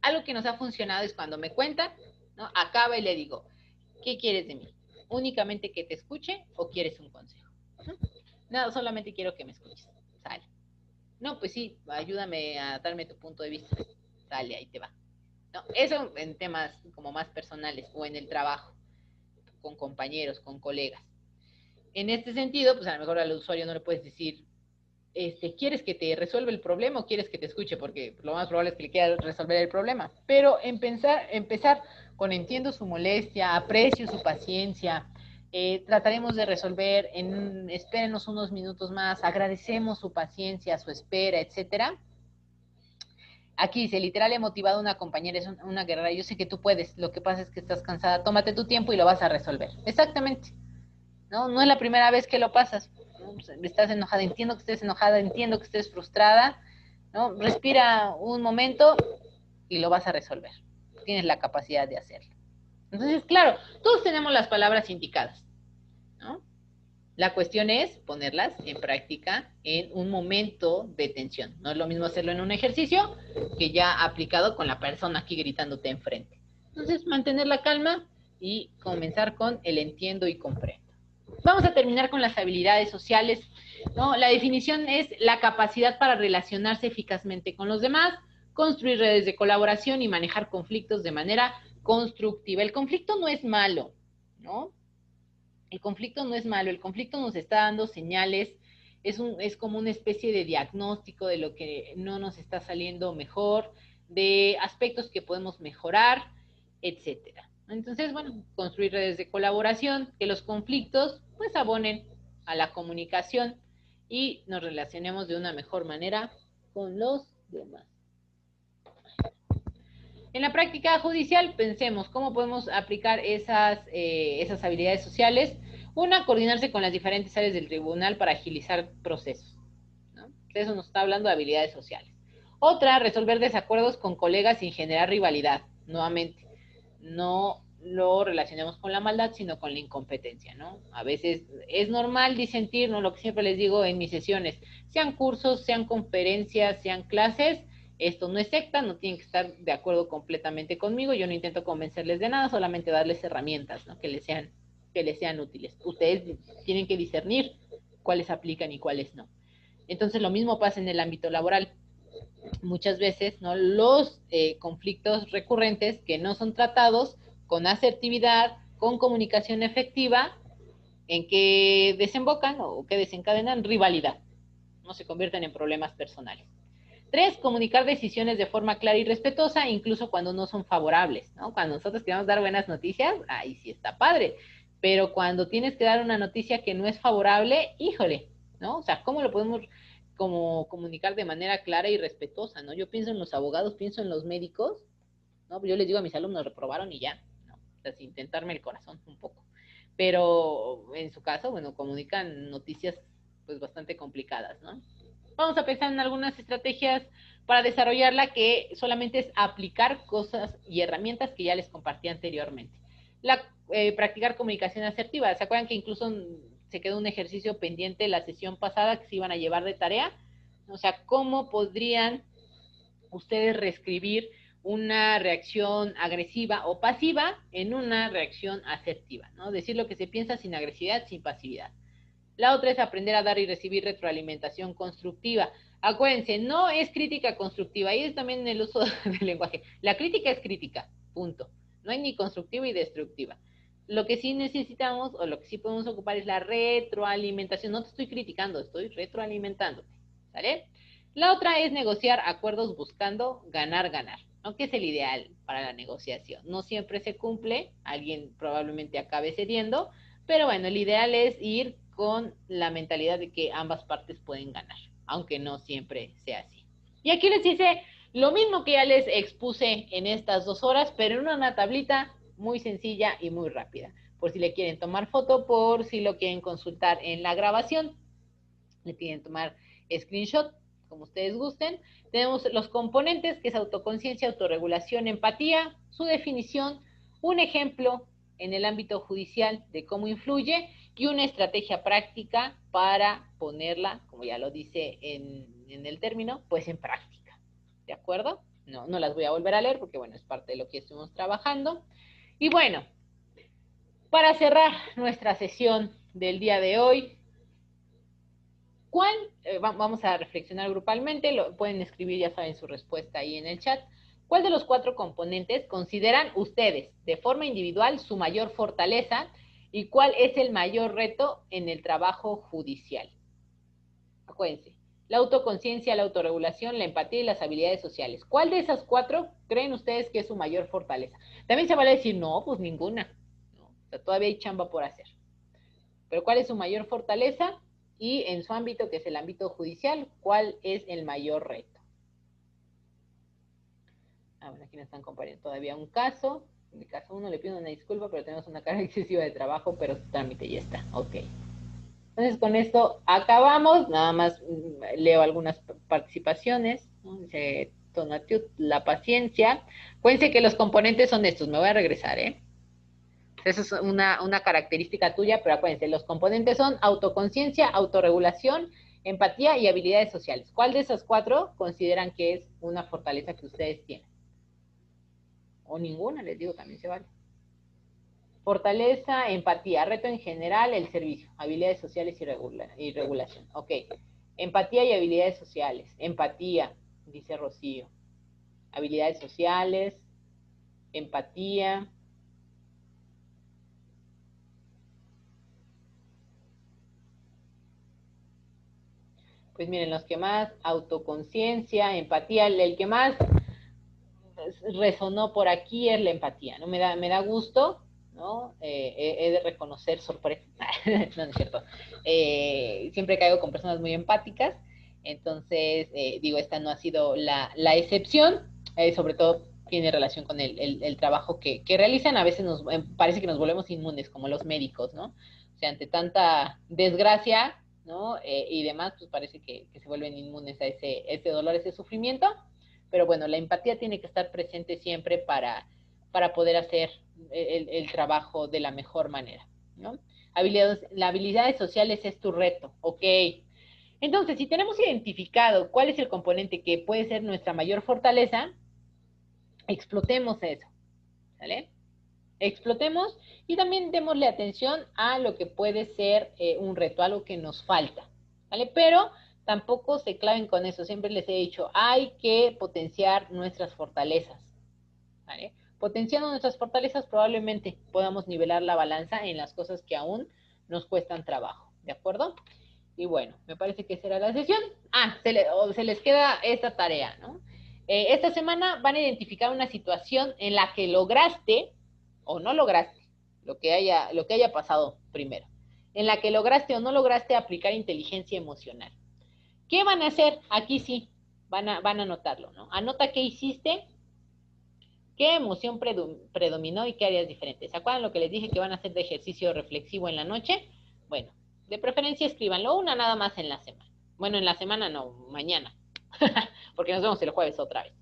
algo que nos ha funcionado es cuando me cuentan, ¿no? Acaba y le digo, ¿qué quieres de mí? ¿Únicamente que te escuche o quieres un consejo? ¿No? Nada, solamente quiero que me escuches. Sale. No, pues sí, ayúdame a darme tu punto de vista. Sale, ahí te va. ¿No? Eso en temas como más personales o en el trabajo, con compañeros, con colegas. En este sentido, pues a lo mejor al usuario no le puedes decir, ¿quieres que te resuelva el problema o quieres que te escuche? Porque lo más probable es que le quiera resolver el problema. Pero empezar con entiendo su molestia, aprecio su paciencia, trataremos de resolver, espérenos unos minutos más, agradecemos su paciencia, su espera, etcétera. Aquí dice, literal he motivado a una compañera, es una guerrera, yo sé que tú puedes, lo que pasa es que estás cansada, tómate tu tiempo y lo vas a resolver. Exactamente. ¿No? No es la primera vez que lo pasas, ¿no? Estás enojada, entiendo que estés enojada, entiendo que estés frustrada, ¿no? Respira un momento y lo vas a resolver. Tienes la capacidad de hacerlo. Entonces, claro, todos tenemos las palabras indicadas, ¿no? La cuestión es ponerlas en práctica en un momento de tensión. No es lo mismo hacerlo en un ejercicio que ya aplicado con la persona aquí gritándote enfrente. Entonces, mantener la calma y comenzar con el entiendo y comprendo. Vamos a terminar con las habilidades sociales, ¿no? La definición es la capacidad para relacionarse eficazmente con los demás, construir redes de colaboración y manejar conflictos de manera constructiva. El conflicto no es malo, ¿no? El conflicto no es malo, el conflicto nos está dando señales, es como una especie de diagnóstico de lo que no nos está saliendo mejor, de aspectos que podemos mejorar, etcétera. Entonces, bueno, construir redes de colaboración, que los conflictos pues abonen a la comunicación y nos relacionemos de una mejor manera con los demás. En la práctica judicial, pensemos cómo podemos aplicar esas habilidades sociales. Una, coordinarse con las diferentes áreas del tribunal para agilizar procesos, ¿no? Eso nos está hablando de habilidades sociales. Otra, resolver desacuerdos con colegas sin generar rivalidad. Nuevamente, no lo relacionemos con la maldad, sino con la incompetencia, ¿no? A veces es normal disentir, ¿no? Lo que siempre les digo en mis sesiones, sean cursos, sean conferencias, sean clases, esto no es secta, no tienen que estar de acuerdo completamente conmigo, yo no intento convencerles de nada, solamente darles herramientas, ¿no? Que les sean útiles. Ustedes tienen que discernir cuáles aplican y cuáles no. Entonces, lo mismo pasa en el ámbito laboral. Muchas veces, ¿no? Los conflictos recurrentes que no son tratados con asertividad, con comunicación efectiva, en que desembocan o que desencadenan rivalidad, no se convierten en problemas personales. 3, comunicar decisiones de forma clara y respetuosa, incluso cuando no son favorables, ¿no? Cuando nosotros queremos dar buenas noticias, ahí sí está padre, pero cuando tienes que dar una noticia que no es favorable, híjole, ¿no? O sea, ¿cómo lo podemos como comunicar de manera clara y respetuosa, ¿no? Yo pienso en los abogados, pienso en los médicos, ¿no? Yo les digo a mis alumnos, reprobaron y ya, ¿no? O sea, sin tentarme el corazón un poco. Pero en su caso, bueno, comunican noticias pues bastante complicadas, ¿no? Vamos a pensar en algunas estrategias para desarrollarla, que solamente es aplicar cosas y herramientas que ya les compartí anteriormente. Practicar comunicación asertiva. ¿Se acuerdan que incluso se quedó un ejercicio pendiente la sesión pasada que se iban a llevar de tarea? O sea, ¿cómo podrían ustedes reescribir una reacción agresiva o pasiva en una reacción asertiva, ¿no? Decir lo que se piensa sin agresividad, sin pasividad. La otra es aprender a dar y recibir retroalimentación constructiva. Acuérdense, no es crítica constructiva, y es también el uso del lenguaje. La crítica es crítica, punto. No hay ni constructiva y destructiva. Lo que sí necesitamos, o lo que sí podemos ocupar, es la retroalimentación. No te estoy criticando, estoy retroalimentándote, ¿sale? La otra es negociar acuerdos buscando ganar-ganar, ¿no? Que es el ideal para la negociación. No siempre se cumple, alguien probablemente acabe cediendo, pero bueno, el ideal es ir con la mentalidad de que ambas partes pueden ganar, aunque no siempre sea así. Y aquí les hice lo mismo que ya les expuse en estas 2 horas, pero en una tablita muy sencilla y muy rápida. Por si le quieren tomar foto, por si lo quieren consultar en la grabación, le quieren tomar screenshot, como ustedes gusten. Tenemos los componentes, que es autoconciencia, autorregulación, empatía, su definición, un ejemplo en el ámbito judicial de cómo influye y una estrategia práctica para ponerla, como ya lo dice en el término, pues en práctica. ¿De acuerdo? No las voy a volver a leer porque, bueno, es parte de lo que estuvimos trabajando. Y bueno, para cerrar nuestra sesión del día de hoy, vamos a reflexionar grupalmente, pueden escribir, ya saben, su respuesta ahí en el chat. ¿Cuál de los 4 componentes consideran ustedes de forma individual su mayor fortaleza y cuál es el mayor reto en el trabajo judicial? Acuérdense, la autoconciencia, la autorregulación, la empatía y las habilidades sociales. ¿Cuál de esas 4 creen ustedes que es su mayor fortaleza? También se vale decir, no, pues ninguna. ¿No? O sea, todavía hay chamba por hacer. Pero ¿cuál es su mayor fortaleza? Y en su ámbito, que es el ámbito judicial, ¿cuál es el mayor reto? Bueno, aquí nos están compartiendo todavía un caso. En el caso 1 le pido una disculpa, pero tenemos una carga excesiva de trabajo, pero su trámite ya está. Ok. Entonces, con esto acabamos. Nada más leo algunas participaciones. Dice Tonatiuh, la paciencia. Acuérdense que los componentes son estos. Me voy a regresar, ¿eh? Esa es una característica tuya, pero acuérdense, los componentes son autoconciencia, autorregulación, empatía y habilidades sociales. ¿Cuál de esas 4 consideran que es una fortaleza que ustedes tienen? O ninguna, les digo, también se vale. Fortaleza, empatía, reto en general, el servicio, habilidades sociales y regulación. Ok, empatía y habilidades sociales. Empatía, dice Rocío. Habilidades sociales, empatía. Pues miren, los que más autoconciencia, empatía, el que más resonó por aquí es la empatía, ¿no? Me da gusto, ¿no? He de reconocer sorpresa, no es cierto. Siempre caigo con personas muy empáticas, entonces, digo, esta no ha sido la excepción, sobre todo tiene relación con el trabajo que realizan. A veces parece que nos volvemos inmunes, como los médicos, ¿no? O sea, ante tanta desgracia, ¿no? Y demás, pues parece que se vuelven inmunes a ese dolor, ese sufrimiento. Pero bueno, la empatía tiene que estar presente siempre para para poder hacer el trabajo de la mejor manera, ¿no? La habilidades sociales es tu reto, ok. Entonces, si tenemos identificado cuál es el componente que puede ser nuestra mayor fortaleza, explotemos eso, ¿vale? Explotemos y también démosle atención a lo que puede ser un reto, algo que nos falta, ¿vale? Pero tampoco se claven con eso, siempre les he dicho, hay que potenciar nuestras fortalezas, ¿vale? Potenciando nuestras fortalezas probablemente podamos nivelar la balanza en las cosas que aún nos cuestan trabajo, ¿de acuerdo? Y bueno, me parece que será la sesión. Se les queda esta tarea, ¿no? Esta semana van a identificar una situación en la que lograste o no lograste, lo que haya pasado primero, en la que lograste o no lograste aplicar inteligencia emocional. ¿Qué van a hacer? Aquí sí, van a anotarlo, ¿no? Anota qué hiciste, qué emoción predominó y qué harías diferente. ¿Se acuerdan lo que les dije que van a hacer de ejercicio reflexivo en la noche? Bueno, de preferencia escríbanlo una nada más en la semana. Bueno, en la semana no, mañana, porque nos vemos el jueves otra vez.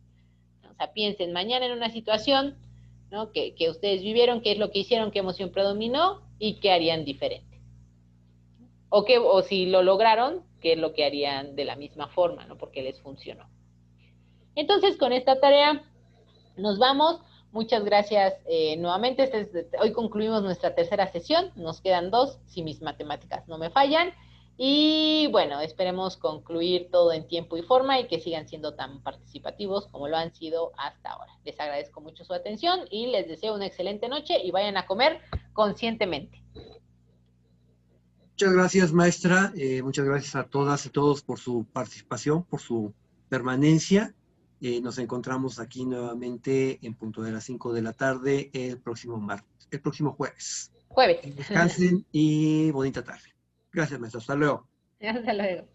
O sea, piensen mañana en una situación, ¿no? que ustedes vivieron, qué es lo que hicieron, qué emoción predominó y qué harían diferente. O si lo lograron, qué es lo que harían de la misma forma, ¿no? Porque les funcionó. Entonces, con esta tarea nos vamos. Muchas gracias nuevamente. Hoy concluimos nuestra tercera sesión. Nos quedan 2, si mis matemáticas no me fallan. Y bueno, esperemos concluir todo en tiempo y forma y que sigan siendo tan participativos como lo han sido hasta ahora. Les agradezco mucho su atención y les deseo una excelente noche y vayan a comer conscientemente. Muchas gracias, maestra. Muchas gracias a todas y todos por su participación, por su permanencia. Nos encontramos aquí nuevamente en punto de las 5 de la tarde el próximo jueves. Jueves. Descansen y bonita tarde. Gracias, maestra. Hasta luego. Hasta luego.